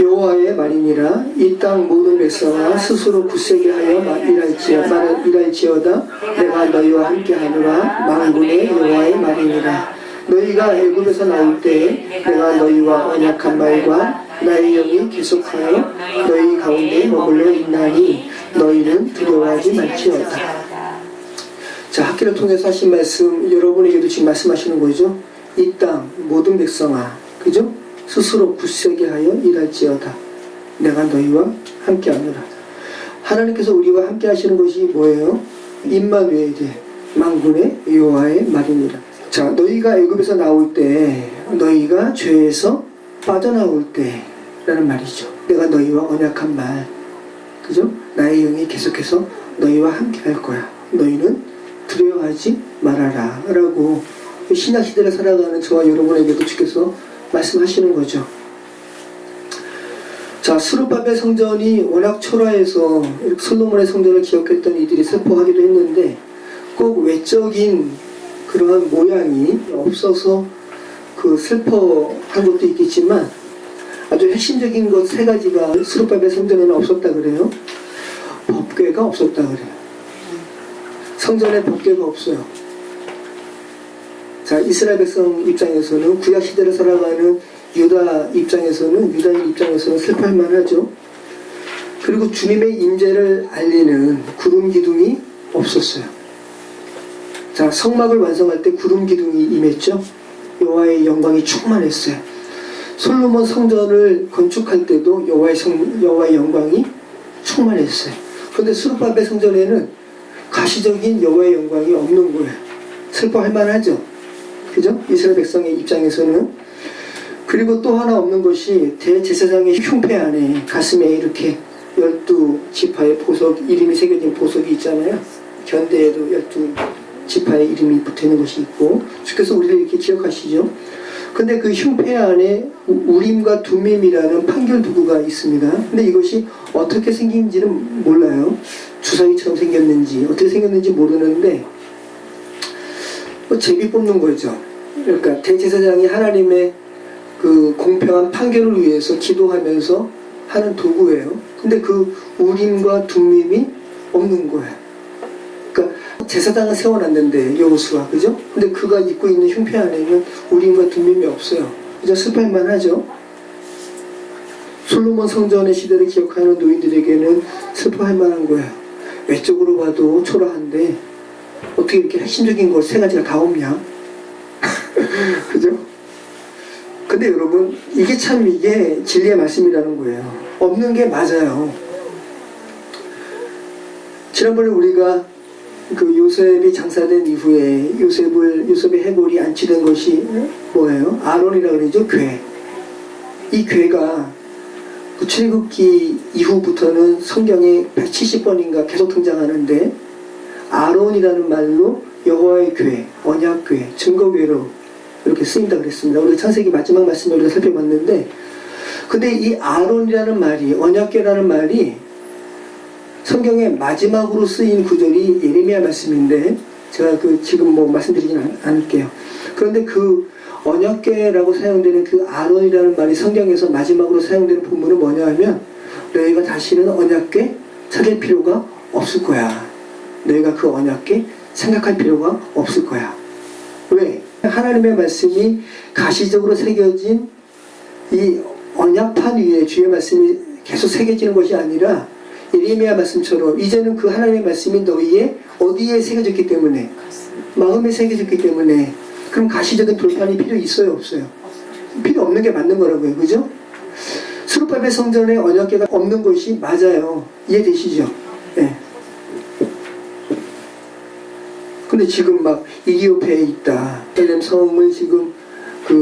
여호와의 말이니라. 이 땅 모든 백성아 스스로 굳세게 하여 일할지어다. 내가 너희와 함께하노라. 만군의 여호와의 말이니라. 너희가 애굽에서 나올 때에 내가 너희와 언약한 말과 나의 영이 계속하여 너희 가운데 머물러 있나니 너희는 두려워하지 말지어다. 자, 학기를 통해서 하신 말씀 여러분에게도 지금 말씀하시는 거죠. 이 땅 모든 백성아, 그죠? 스스로 굳세게 하여 일할지어다. 내가 너희와 함께하노라. 하나님께서 우리와 함께 하시는 것이 뭐예요? 임마누엘의 만군의 여호와의 말이니라. 자, 너희가 애굽에서 나올 때, 너희가 죄에서 빠져나올 때라는 말이죠. 내가 너희와 언약한 말, 그죠? 나의 영이 계속해서 너희와 함께 할 거야. 너희는 두려워하지 말아라 라고 신약시대를 살아가는 저와 여러분에게도 주께서 말씀하시는 거죠. 자, 스룹바벨 성전이 워낙 초라해서 솔로몬의 성전을 기억했던 이들이 슬퍼하기도 했는데, 꼭 외적인 그러한 모양이 없어서 그 슬퍼한 것도 있겠지만, 아주 핵심적인 것 세 가지가 스룹바벨 성전에는 없었다 그래요. 법궤가 없었다 그래요. 성전에 법궤가 없어요. 자, 이스라엘 백성 입장에서는, 구약 시대를 살아가는 유다인 입장에서는 슬퍼할 만하죠. 그리고 주님의 임재를 알리는 구름 기둥이 없었어요. 자, 성막을 완성할 때 구름 기둥이 임했죠. 여호와의 영광이 충만했어요. 솔로몬 성전을 건축할 때도 여호와의 영광이 충만했어요. 그런데 스룹바벨 성전에는 가시적인 여호와의 영광이 없는 거예요. 슬퍼할 만하죠. 그죠? 이스라엘 백성의 입장에서는. 그리고 또 하나 없는 것이 대제사장의 흉패 안에 가슴에 이렇게 12지파의 보석, 이름이 새겨진 보석이 있잖아요. 견대에도 12지파의 이름이 붙어있는 것이 있고, 주께서 우리를 이렇게 기억하시죠. 근데 그 흉패 안에 우림과 둠밈이라는 판결 도구가 있습니다. 근데 이것이 어떻게 생긴지는 몰라요. 주사위처럼 생겼는지 어떻게 생겼는지 모르는데, 제비 뽑는 거죠. 그러니까 대제사장이 하나님의 그 공평한 판결을 위해서 기도하면서 하는 도구예요. 근데 그 우림과 둠밈이 없는 거예요. 그러니까 제사장을 세워놨는데 여호수아, 그죠? 근데 그가 입고 있는 흉패 안에는 우림과 둠밈이 없어요. 그죠? 슬퍼할만 하죠. 솔로몬 성전의 시대를 기억하는 노인들에게는 슬퍼할 만한 거예요. 외적으로 봐도 초라한데 어떻게 이렇게 핵심적인 것 세 가지가 다 없냐? 그죠? 근데 여러분, 이게 진리의 말씀이라는 거예요. 없는 게 맞아요. 지난번에 우리가 그 요셉이 장사된 이후에 요셉의 해골이 안치된 것이 뭐예요? 아론이라고 그러죠? 궤. 이 궤가 그 출애굽기 이후부터는 성경에 170번인가 계속 등장하는데, 아론이라는 말로 여호와의 궤, 언약궤, 증거궤로 이렇게 쓰인다 그랬습니다. 우리가 창세기 마지막 말씀을 우리가 살펴봤는데, 근데 이 아론이라는 말이, 언약궤라는 말이 성경의 마지막으로 쓰인 구절이 예레미야 말씀인데, 제가 지금 말씀드리진 않을게요. 그런데 그 언약궤라고 사용되는 그 아론이라는 말이 성경에서 마지막으로 사용되는 본문은 뭐냐 하면, 너희가 다시는 언약궤 찾을 필요가 없을 거야. 너희가 그 언약궤 생각할 필요가 없을 거야. 왜? 하나님의 말씀이 가시적으로 새겨진 이 언약판 위에 주의 말씀이 계속 새겨지는 것이 아니라 예레미야 말씀처럼 이제는 그 하나님의 말씀이 너희의 어디에 새겨졌기 때문에, 마음에 새겨졌기 때문에, 그럼 가시적인 돌판이 필요 있어요, 없어요? 필요 없는 게 맞는 거라고요. 그죠? 스룹바벨 성전에 언약궤가 없는 것이 맞아요. 이해되시죠? 네. 근데 지금 막 이디오피아에 있다. 에렘 성을 지금 그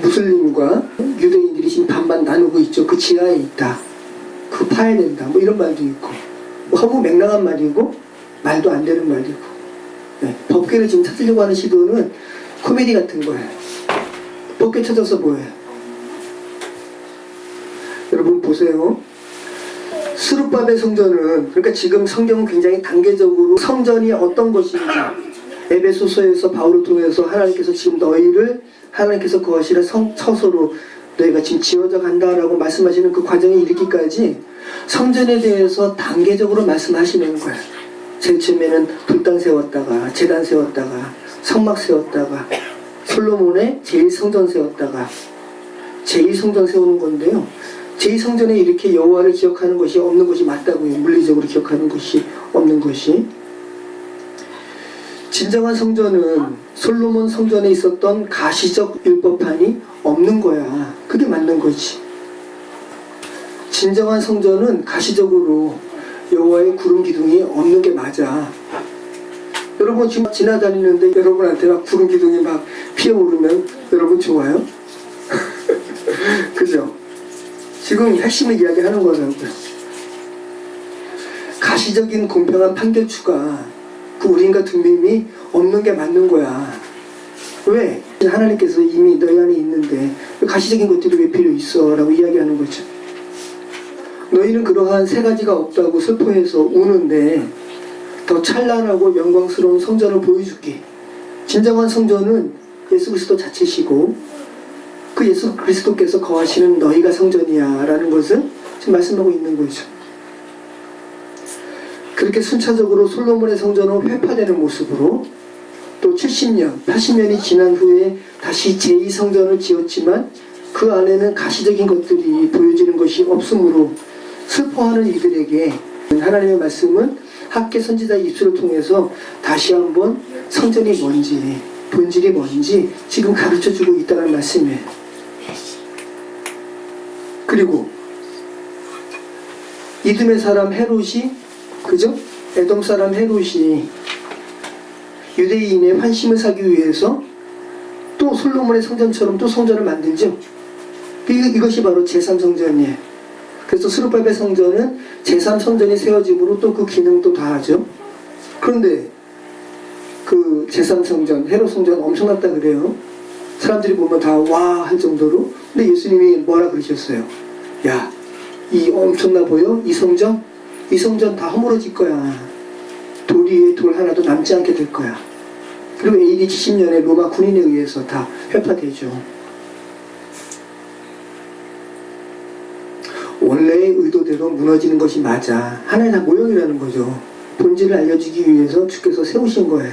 무슬림과 유대인들이 지금 반반 나누고 있죠. 그 지하에 있다. 그 파야 된다. 뭐 이런 말도 있고. 뭐 허무 맹랑한 말이고 말도 안 되는 말이고. 네. 법궤를 지금 찾으려고 하는 시도는 코미디 같은 거예요. 법궤 찾아서 뭐예요? 여러분 보세요. 스룹바벨 성전은, 그러니까 지금 성경은 굉장히 단계적으로 성전이 어떤 것인지, 에베소서에서 바울을 통해서 하나님께서 지금 너희를 하나님께서 거하시는 처소로 너희가 지금 지어져 간다라고 말씀하시는 그 과정에 이르기까지 성전에 대해서 단계적으로 말씀하시는 거예요. 제일 처음에는 불당 세웠다가 제단 세웠다가 성막 세웠다가 솔로몬의 제1성전 세웠다가 제2성전 세우는 건데요. 제2성전에 이렇게 여호와를 기억하는 것이 없는 것이 맞다고요. 물리적으로 기억하는 것이 없는 것이. 진정한 성전은 솔로몬 성전에 있었던 가시적 율법판이 없는 거야. 그게 맞는 거지. 진정한 성전은 가시적으로 여호와의 구름 기둥이 없는 게 맞아. 여러분 지금 지나다니는데 여러분한테 막 구름 기둥이 막 피어오르면 여러분 좋아요? 그죠? 지금 핵심을 이야기하는 거라고요. 가시적인 공평한 판결추가 그 우린과 등림이 없는 게 맞는 거야. 왜? 하나님께서 이미 너희 안에 있는데 가시적인 것들이 왜 필요 있어? 라고 이야기하는 거죠. 너희는 그러한 세 가지가 없다고 슬퍼해서 우는데 더 찬란하고 영광스러운 성전을 보여줄게. 진정한 성전은 예수 그리스도 자체시고 그 예수 그리스도께서 거하시는 너희가 성전이야 라는 것을 지금 말씀하고 있는 거죠. 그렇게 순차적으로 솔로몬의 성전은 회파되는 모습으로 또 70년, 80년이 지난 후에 다시 제2성전을 지었지만 그 안에는 가시적인 것들이 보여지는 것이 없으므로 슬퍼하는 이들에게 하나님의 말씀은 학계 선지자의 입술을 통해서 다시 한번 성전이 뭔지, 본질이 뭔지 지금 가르쳐주고 있다는 말씀이에요. 그리고 이듬의 사람 헤롯이, 그죠? 에돔 사람 헤롯이 유대인의 환심을 사기 위해서 또 솔로몬의 성전처럼 또 성전을 만들죠. 이것이 바로 제3성전이에요. 그래서 스룹바벨 성전은 제3성전이 세워짐으로 또 그 기능도 다 하죠. 그런데 그 제3성전, 헤롯 성전 엄청났다 그래요. 사람들이 보면 다 와 할 정도로. 근데 예수님이 뭐라 그러셨어요? 야, 이 엄청나 보여? 이 성전? 이 성전 다 허물어질 거야. 돌 위에 돌 하나도 남지 않게 될 거야. 그리고 AD 70년에 로마 군인에 의해서 다 회파되죠. 원래의 의도대로 무너지는 것이 맞아. 하나의 다 모형이라는 거죠. 본질을 알려주기 위해서 주께서 세우신 거예요.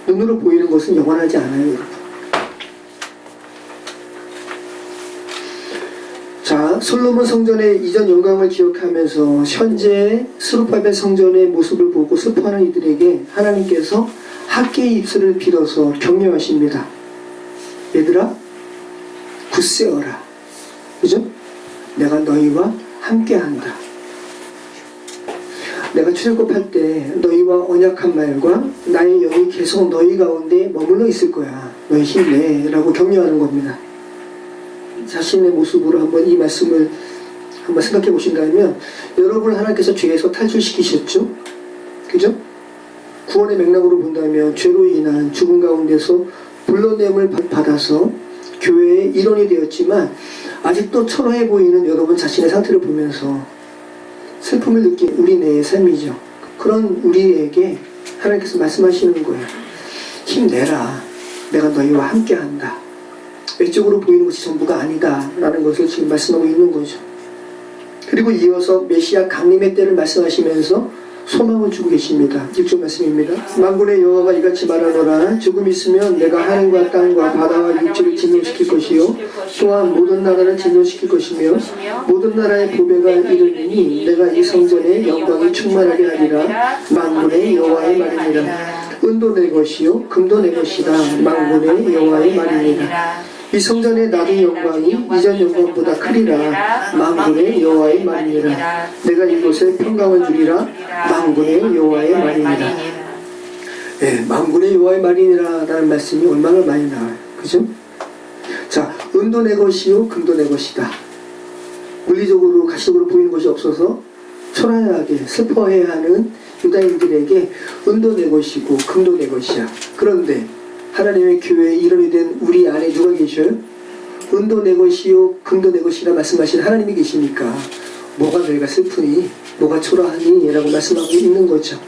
눈으로 보이는 것은 영원하지 않아요, 여러분. 자, 솔로몬 성전의 이전 영광을 기억하면서 현재 스룹바벨 성전의 모습을 보고 슬퍼하는 이들에게 하나님께서 학계의 입술을 빌어서 격려하십니다. 얘들아, 굳세어라. 그죠? 내가 너희와 함께한다. 내가 출애굽할 때 너희와 언약한 말과 나의 영이 계속 너희 가운데 머물러 있을 거야. 너희 힘내 라고 격려하는 겁니다. 자신의 모습으로 한번 이 말씀을 한번 생각해 보신다면 여러분을 하나님께서 죄에서 탈출시키셨죠? 그죠? 구원의 맥락으로 본다면 죄로 인한 죽음 가운데서 불러냄을 받아서 교회의 일원이 되었지만 아직도 초라해 보이는 여러분 자신의 상태를 보면서 슬픔을 느낀 우리 내의 삶이죠. 그런 우리에게 하나님께서 말씀하시는 거예요. 힘내라. 내가 너희와 함께한다. 외적으로 보이는 것이 전부가 아니다 라는 것을 지금 말씀하고 있는 거죠. 그리고 이어서 메시아 강림의 때를 말씀하시면서 소망을 주고 계십니다. 6절 말씀입니다. 만군의 여호와가 이같이 말하노라. 조금 있으면 내가 하늘과 땅과 바다와 육지를 진동시킬 것이요 또한 모든 나라를 진동시킬 것이며 모든 나라의 보배가 이르리니 내가 이 성전의 영광이 충만하게 하리라. 만군의 여호와의 말이니라. 은도 내 것이요 금도 내 것이다. 만군의 여호와의 말이니라. 이 성전의 나중 영광이 이전 영광보다 크리라. 만군의 여호와의 말이니라. 내가 이곳에 평강을 주리라. 만군의 여호와의 말이니라. 네, 만군의 여호와의 말이니라 라는 말씀이 얼마나 많이 나와요. 그죠? 자, 은도 내 것이요 금도 내 것이다. 물리적으로 가시적으로 보이는 것이 없어서 초라하게 슬퍼해야 하는 유다인들에게 은도 내 것이고 금도 내 것이야. 그런데 하나님의 교회에 일원이 된 우리 안에 누가 계셔요? 은도 내 것이요 금도 내 것이라 말씀하신 하나님이 계시니까 뭐가 너희가 슬프니 뭐가 초라하니 라고 말씀하고 있는 거죠.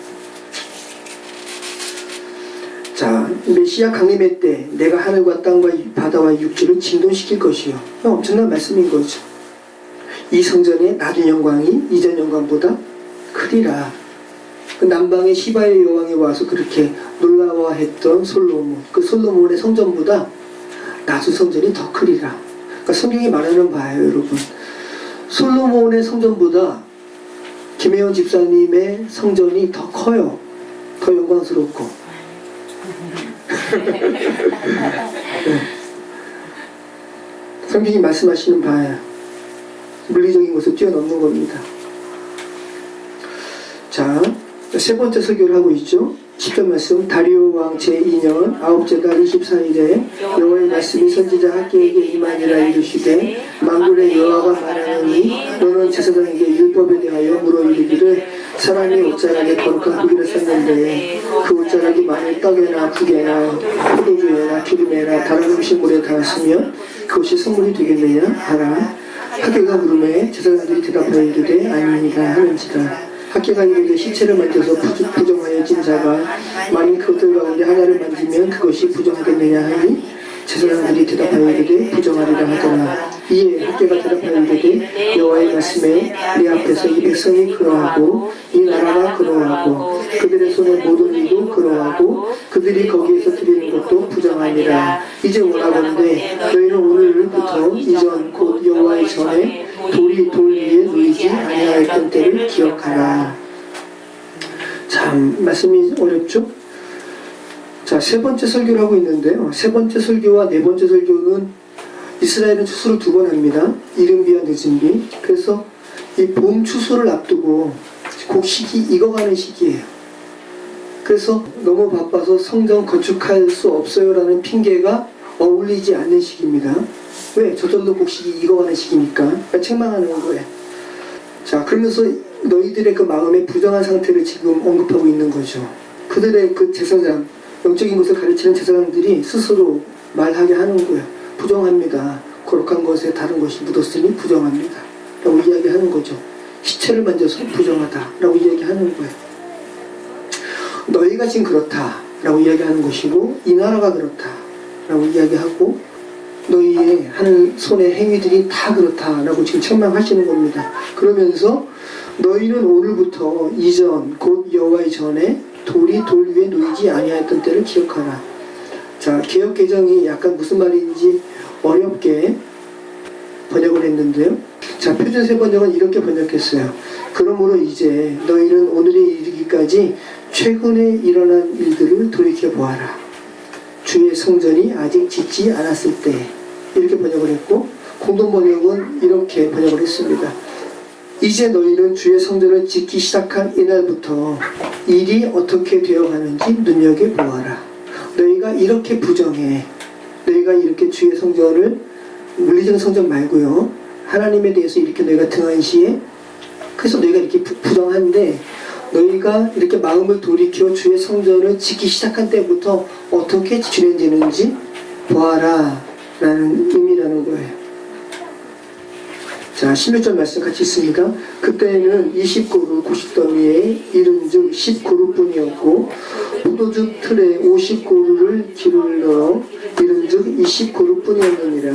자, 메시아 강림의 때 내가 하늘과 땅과 바다와 육지를 진동시킬 것이요. 엄청난 말씀인 거죠. 이 성전의 나중 영광이 이전 영광보다 크리라. 그 남방의 시바의 여왕이 와서 그렇게 놀라워했던 솔로몬, 그 솔로몬의 성전보다 낮은 성전이 더 크리라. 그러니까 성경이 말하는 바예요, 여러분. 솔로몬의 성전보다 김혜원 집사님의 성전이 더 커요. 더 영광스럽고. 네. 성경이 말씀하시는 바예요. 물리적인 것을 뛰어넘는 겁니다. 자, 세 번째 설교를 하고 있죠. 10절 말씀. 다리오 왕 제2년 9째 달 24일에 여호와의 말씀이 선지자 학기에게 임하니라. 이르시되 만군의 여호와가 말하노니 너는 제사장에게 율법에 대하여 물어 이르기를 사람이 옷자락에 거룩한 고기를 쌌는데 그 옷자락이 만일 떡에나 국에나 포도주에나 기름에나 다른 음식물에 닿았으면 그것이 선물이 되겠느냐 하라. 학기가 물음에 제사장들이 대답하여 이르되 아니니라 하는지라. 학기가 이르되 시체를 만져서 부정하여 진 자가 만일 그것들 가운데 하나를 만지면 그것이 부정하겠느냐 하니 제사장들이 대답하여 이르되 부정하리라 하더라. 이에 학기가 대답하여 이르되 여호와의 말씀에 내 앞에서 이 백성이 그러하고 이 나라가 그러하고 그들의 손의 모든 일도 그러하고 그들이 거기에서 드리는 것도 부정하니라. 이제 원하건대 너희는 오늘부터 이전 곧 여호와의 전에 돌이 돌 위에 놓이지 아니하였던 때를 기억하라. 참 말씀이 어렵죠? 자, 세 번째 설교를 하고 있는데요. 세 번째 설교와 네 번째 설교는 이스라엘은 추수를 두 번 합니다. 이른 비와 늦은 비. 그래서 이 봄 추수를 앞두고 곧 시기 익어가는 시기예요. 그래서 너무 바빠서 성전 건축할 수 없어요라는 핑계가 어울리지 않는 시기입니다. 왜? 저절로 곧 시기 익어가는 시기니까. 그러니까 책망하는 거예요. 자, 그러면서 너희들의 그 마음의 부정한 상태를 지금 언급하고 있는 거죠. 그들의 그 제사장, 영적인 것을 가르치는 제사장들이 스스로 말하게 하는 거예요. 부정합니다. 거룩한 것에 다른 것이 묻었으니 부정합니다. 라고 이야기하는 거죠. 시체를 만져서 부정하다. 라고 이야기하는 거예요. 너희가 지금 그렇다. 라고 이야기하는 것이고 이 나라가 그렇다. 라고 이야기하고 너희의 하는 손의 행위들이 다 그렇다. 라고 지금 책망하시는 겁니다. 그러면서 너희는 오늘부터 이전 곧 여호와의 전에 돌이 돌 위에 놓이지 아니하였던 때를 기억하라. 자, 개역 개정이 약간 무슨 말인지 어렵게 번역을 했는데요. 자, 표준 세 번역은 이렇게 번역했어요. 그러므로 이제 너희는 오늘에 이르기까지 최근에 일어난 일들을 돌이켜 보아라. 주의 성전이 아직 짓지 않았을 때, 이렇게 번역을 했고, 공동 번역은 이렇게 번역을 했습니다. 이제 너희는 주의 성전을 짓기 시작한 이날부터 일이 어떻게 되어가는지 눈여겨보아라. 너희가 이렇게 부정해. 너희가 이렇게 주의 성전을, 물리적인 성전 말고요, 하나님에 대해서 이렇게 너희가 등한시해. 그래서 너희가 이렇게 부정한데 너희가 이렇게 마음을 돌이켜 주의 성전을 짓기 시작한 때부터 어떻게 진행되는지 보아라 라는 의미라는 거예요. 자, 16절 말씀 같이 있습니다. 그때는 20고루 고식더미에 이른즉 10고루뿐이었고 포도주 틀에 50고루를 기름을 넣어 이른즉 20고루뿐이었느니라.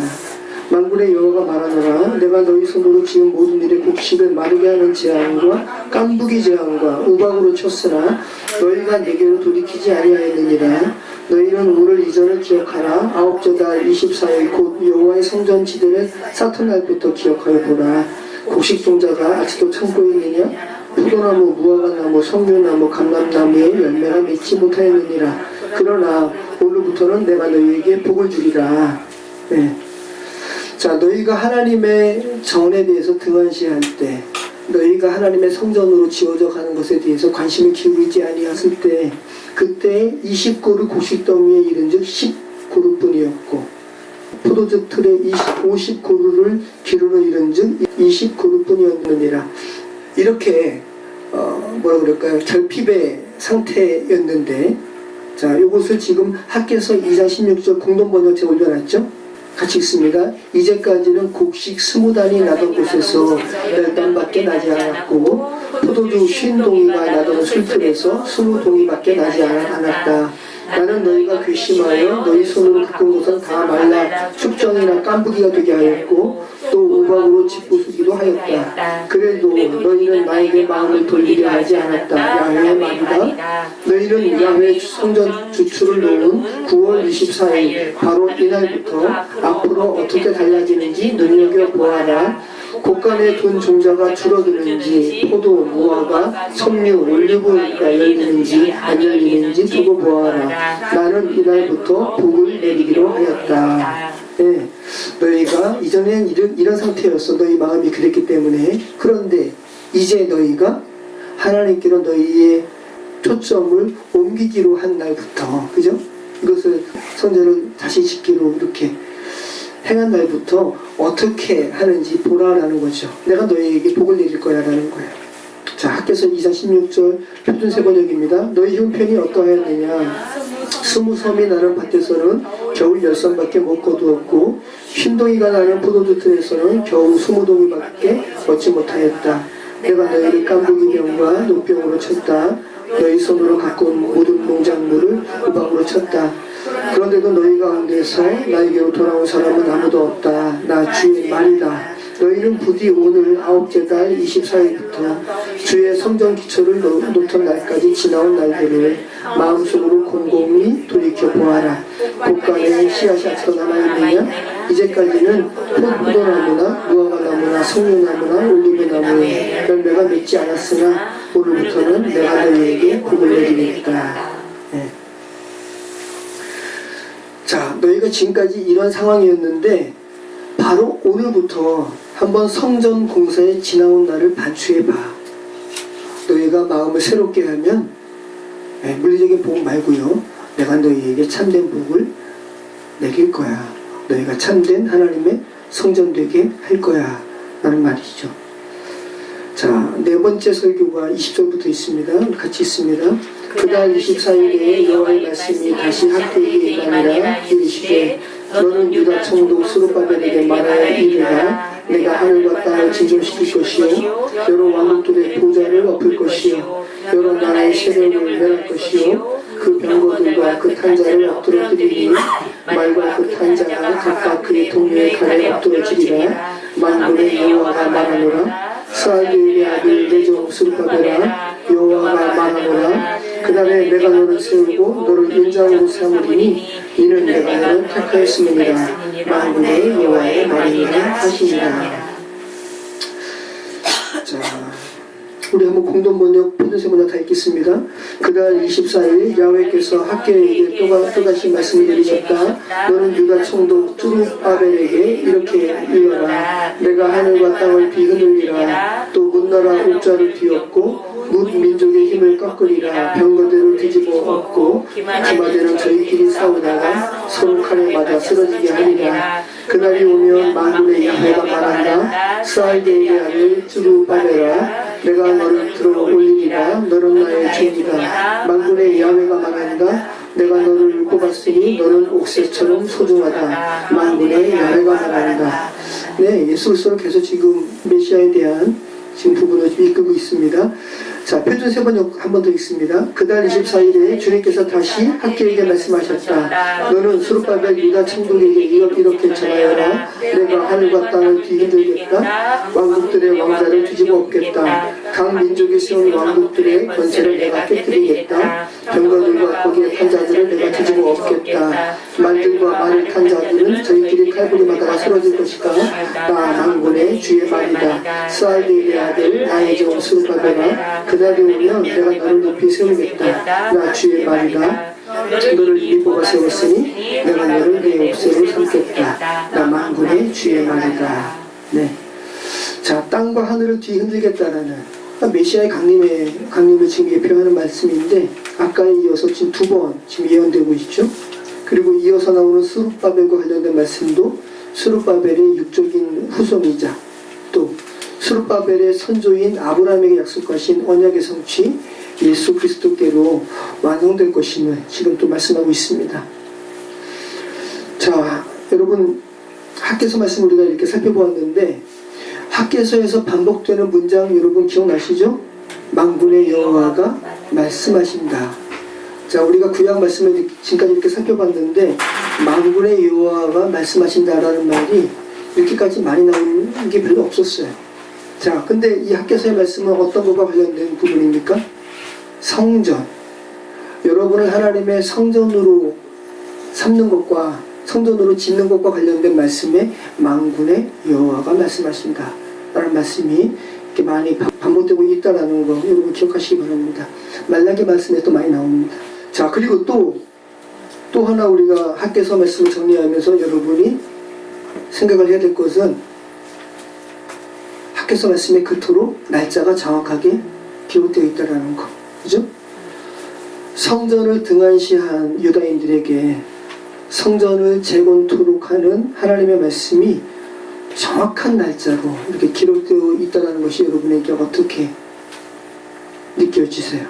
만군의 여호와가 말하노라. 내가 너희 손으로 지은 모든 일의 곡식을 마르게 하는 재앙과 깐부기 재앙과 우박으로 쳤으나 너희가 내게로 돌이키지 아니하였느니라. 너희는 오늘 이전을 기억하라. 아홉째 달 24일 곧 여호와의 성전 지대를 사탄 날부터 기억하여 보라. 곡식 종자가 아직도 창고에 있느냐? 포도나무, 무화과나무, 석류나무, 감람나무에 열매가 맺지 못하였느니라. 그러나 오늘부터는 내가 너희에게 복을 주리라. 네. 자, 너희가 하나님의 전에 대해서 등한시할 때, 너희가 하나님의 성전으로 지어져 가는 것에 대해서 관심을 기울이지 아니했을 때, 그때 20그루 곡식더미에 이른즉 10그루뿐이었고, 포도즙 틀에 50그루를 기르러 이른즉 20그루뿐이었느니라. 이렇게 뭐라 그럴까요? 결핍의 상태였는데, 자, 이것을 지금 학개서 2장 16절 공동번역체 올려놨죠? 같이 있습니다. 이제까지는 곡식 20단이 나던 곳에서 10단밖에 나지 않았고 포도주 50동이가 나던 술틀에서 20동이밖에 나지 않았다. 나는 너희가 괘씸하여 너희 손으로 닦은 곳은 다 말라 축정이나 깐부기가 되게 하였고 또 우박으로 집 부수기도 하였다. 그래도 너희는 나에게 마음을 돌리려 하지 않았다. 야훼의 말이다. 너희는 야훼 성전 주출을 놓은 9월 24일 바로 이날부터 앞으로 어떻게 달라지는지 눈여겨보아라. 곳간에 둔 종자가 줄어드는지 포도, 무화과, 석류, 올리브가 열리는지 안 열리는지 두고 보아라. 나는 이날부터 복을 내리기로 하였다. 네, 너희가 이전엔 이런 상태였어. 너희 마음이 그랬기 때문에. 그런데 이제 너희가 하나님께로 너희의 초점을 옮기기로 한 날부터, 그죠? 이것을 선제를 다시 짓기로 이렇게 행한 날부터 어떻게 하는지 보라라는 거죠. 내가 너희에게 복을 내릴 거야 라는 거예요. 자, 학개서 2장 16절 표준세 번역입니다. 너희 형편이 어떠하였느냐? 20섬이 나는 밭에서는 겨울 10섬밖에 못 거두었고 흰동이가 나는 포도주 틀에서는 겨우 20동이밖에 얻지 못하였다. 내가 너희를 깐부기 병과 노병으로 쳤다. 너희 손으로 갖고 온 모든 농작물을 우박으로 쳤다. 그런데도 너희 가운데서 나에게로 돌아온 사람은 아무도 없다. 나 주의 말이다. 너희는 부디 오늘 9째 달 24일부터 주의 성전 기초를 놓던 날까지 지나온 날들을 마음속으로 곰곰이 돌이켜 보아라. 곳간에 씨앗이 아직도 남아있느냐? 이제까지는 포도나무나 무화과나무나 석류나무나 올리브나무에 열매가 맺지 않았으나 오늘부터는 내가 너희에게 복을 내리겠다. 네. 자, 너희가 지금까지 이런 상황이었는데 바로 오늘부터 한번 성전 공사에 지나온 날을 반추해봐. 너희가 마음을 새롭게 하면 물리적인 복 말고요, 내가 너희에게 참된 복을 내길 거야. 너희가 참된 하나님의 성전 되게 할 거야 라는 말이죠. 자, 네 번째 설교가 20절부터 있습니다. 같이 있습니다. 그달 24일에 여호와의 말씀이 다시 학대에게 임하니라. 이르시되 너는 유다 총독 스룹바벨에게 말하여 이르라. 내가 하늘과 땅을 진정시킬 것이요 여러 왕국들의 보좌를 엎을 것이요 여러 나라의 세력을 멸할 것이요 그 병거들과 그 탄자를 엎드러뜨리니 말과 그 탄자가 각각 그의 동료의 칼에 엎드러지리라. 만군의 여호와가 말하노라. 스알디엘의 아들 내종 스룹바벨아, 여호와가 말하노라. 그날에 내가 너를 세우고 너를 인장으로 삼으리니 이는 내가 너를 택하였음이니라. 만군의 여호와의 말이니라 하시니라. 자, 우리 한번 공동번역 표준세번역 다 읽겠습니다. 그날 24일 야훼께서 학개에게 또다시 말씀을 내리셨다. 너는 유다 총독 스룹바벨에게 이렇게 이르라. 내가 하늘과 땅을 비흐늘리라. 또 문나라 옥좌를 비웠고 뭇 민족의 힘을 꺾으리라. 병거들을 뒤집어 엎고 기마대는 저희끼리 싸우다가 서로 칼에 맞아 쓰러지게 하리라. 그날이 오면 만군의 야훼가 말한다. 스알디엘의 아들 스룹바벨아, 내가 너를 들어 올리리라. 너는 나의 종이다. 만군의 야훼가 말한다. 내가 너를 뽑았으니 너는 옥새처럼 소중하다. 만군의 야훼가 말한다. 네, 예수 그리스도는 계속 지금 메시아에 대한 지금 부분을 이끌고 있습니다. 자, 표준 세 번 한 번 더 읽습니다. 그달 24일에 주님께서 다시 학교에게 말씀하셨다. 너는 수룹바벨 유다 총독에게 이렇게 전하여라. 내가 하늘과 땅을 뒤흔들겠다. 왕국들의 왕자를 뒤집어 엎겠다. 각 민족이 세운 왕국들의 권세를 내가 깨뜨리겠다. 병거들과 거기에 탄 자들을 내가 뒤집어 엎겠다. 말들과 말을 탄 자들은 저희끼리 칼부림하다가 쓰러질 것이다. 나 만군의 주의 말이다. 스알디엘의 아들 나의 종 수룹바벨아, 그날이 오면 내가 너를 높이 세우겠다. 나 주의 말이다. 너를 이미 뽑아 세웠으니 내가 너를 내 옥새로 삼겠다. 나 만군의 주의 말이다. 네. 자, 땅과 하늘을 뒤흔들겠다라는 메시아의 강림을 지금 예표하는 말씀인데, 아까에 이어서 지금 두 번 지금 예언되고 있죠. 그리고 이어서 나오는 수룹바벨과 관련된 말씀도 수룹바벨의 육적인 후손이자 또 수룹바벨의 선조인 아브라함에게 약속하신 언약의 성취 예수 그리스도께로 완성될 것임을 지금 또 말씀하고 있습니다. 자, 여러분, 학개서 말씀 우리가 이렇게 살펴보았는데, 학개서에서 반복되는 문장 여러분 기억나시죠? 만군의 여호와가 말씀하신다. 자, 우리가 구약 말씀을 지금까지 이렇게 살펴봤는데, 만군의 여호와가 말씀하신다라는 말이 이렇게까지 많이 나오는 게 별로 없었어요. 자, 근데 이 학개서의 말씀은 어떤 것과 관련된 부분입니까? 성전. 여러분을 하나님의 성전으로 삼는 것과 성전으로 짓는 것과 관련된 말씀에 만군의 여호와가 말씀하신다 라는 말씀이 이렇게 많이 반복되고 있다는 거 여러분 기억하시기 바랍니다. 말라기 말씀에 또 많이 나옵니다. 자, 그리고 또 하나 우리가 학개서 말씀을 정리하면서 여러분이 생각을 해야 될 것은, 학개서 말씀의 그토록 날짜가 정확하게 기록되어 있다는 거. 그죠? 성전을 등한시한 유다인들에게 성전을 재건토록 하는 하나님의 말씀이 정확한 날짜로 이렇게 기록되어 있다는 것이 여러분에게 어떻게 느껴지세요?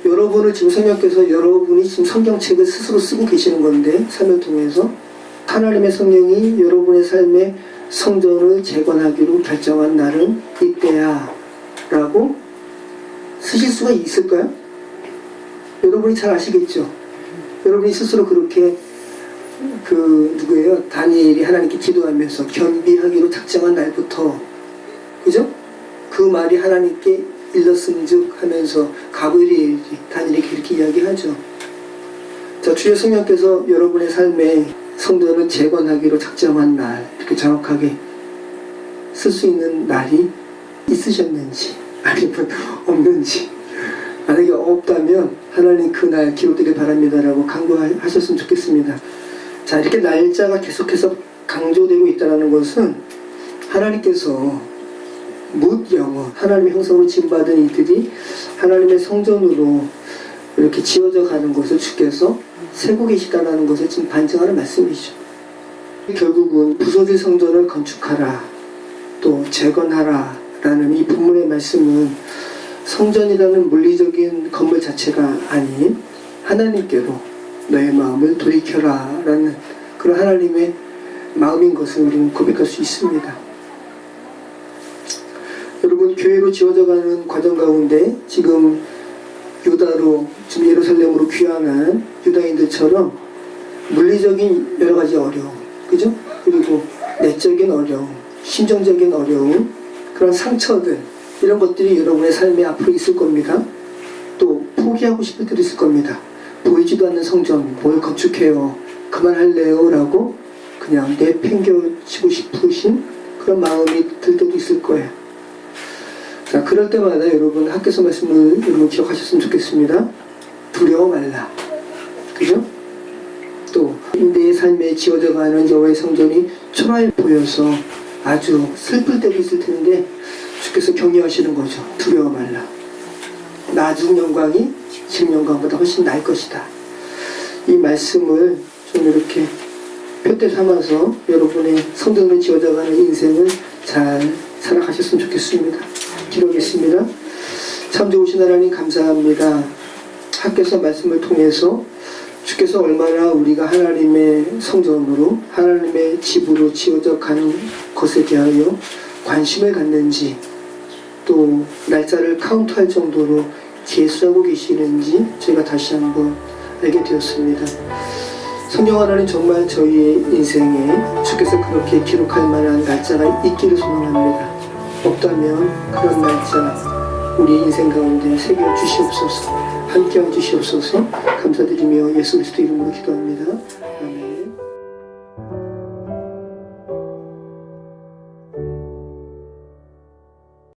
여러분을 지금 성령께서 여러분이 지금 성경책을 스스로 쓰고 계시는 건데, 삶을 통해서 하나님의 성령이 여러분의 삶에 성전을 재건하기로 결정한 날은 이때야 라고 쓰실 수가 있을까요? 여러분이 잘 아시겠죠? 여러분이 스스로 그렇게 누구예요? 다니엘이 하나님께 기도하면서 겸비하기로 작정한 날부터, 그죠? 그 말이 하나님께 일렀음즉 하면서 가브리엘이 다니엘에게 이렇게 이야기하죠. 자, 주의 성령께서 여러분의 삶에 성전을 재건하기로 작정한 날, 이렇게 정확하게 쓸 수 있는 날이 있으셨는지 아니면 없는지, 만약에 없다면 하나님 그날 기록되길 바랍니다라고 강구하셨으면 좋겠습니다. 자, 이렇게 날짜가 계속해서 강조되고 있다는 것은 하나님께서 묻영원 하나님의 형상으로 지음받은 이들이 하나님의 성전으로 이렇게 지어져 가는 것을 주께서 세고 계시다는 것을 지금 반증하는 말씀이죠. 결국은 부서질 성전을 건축하라, 또 재건하라 라는 이 본문의 말씀은 성전이라는 물리적인 건물 자체가 아닌 하나님께로 너의 마음을 돌이켜라 라는 그런 하나님의 마음인 것을 우리는 고백할 수 있습니다. 여러분, 교회로 지어져 가는 과정 가운데 지금 유다로, 지금 예루살렘으로 귀환한 유다인들처럼 물리적인 여러 가지 어려움, 그죠? 그리고 내적인 어려움, 심정적인 어려움, 그런 상처들, 이런 것들이 여러분의 삶에 앞으로 있을 겁니다. 또 포기하고 싶을 때도 있을 겁니다. 보이지도 않는 성전 뭘 건축해요, 그만할래요 라고 그냥 내팽겨치고 싶으신 그런 마음이 들 때도 있을 거예요. 자, 그럴 때마다 여러분 학개서 말씀을 여러분 기억하셨으면 좋겠습니다. 두려워 말라, 그죠? 또 내 삶에 지어져가는 여호와의 성전이 초라해 보여서 아주 슬플 때도 있을 텐데 주께서 격려하시는 거죠. 두려워 말라. 나중 영광이 지금 영광보다 훨씬 나을 것이다. 이 말씀을 좀 이렇게 표대 삼아서 여러분의 성전으로 지어져가는 인생을 잘 살아가셨으면 좋겠습니다. 기도하겠습니다. 참 좋으신 하나님 감사합니다. 학개서 말씀을 통해서 주께서 얼마나 우리가 하나님의 성전으로 하나님의 집으로 지어져 가는 것에 대하여 관심을 갖는지, 또 날짜를 카운트할 정도로 계수하고 계시는지 제가 다시 한번 알게 되었습니다. 성경 하나는 정말 저희의 인생에 주께서 그렇게 기록할 만한 날짜가 있기를 소망합니다. 없다면 그런 날짜 우리 인생 가운데 새겨 주시옵소서, 함께해 주시옵소서 감사드리며 예수 그리스도 이름으로 기도합니다.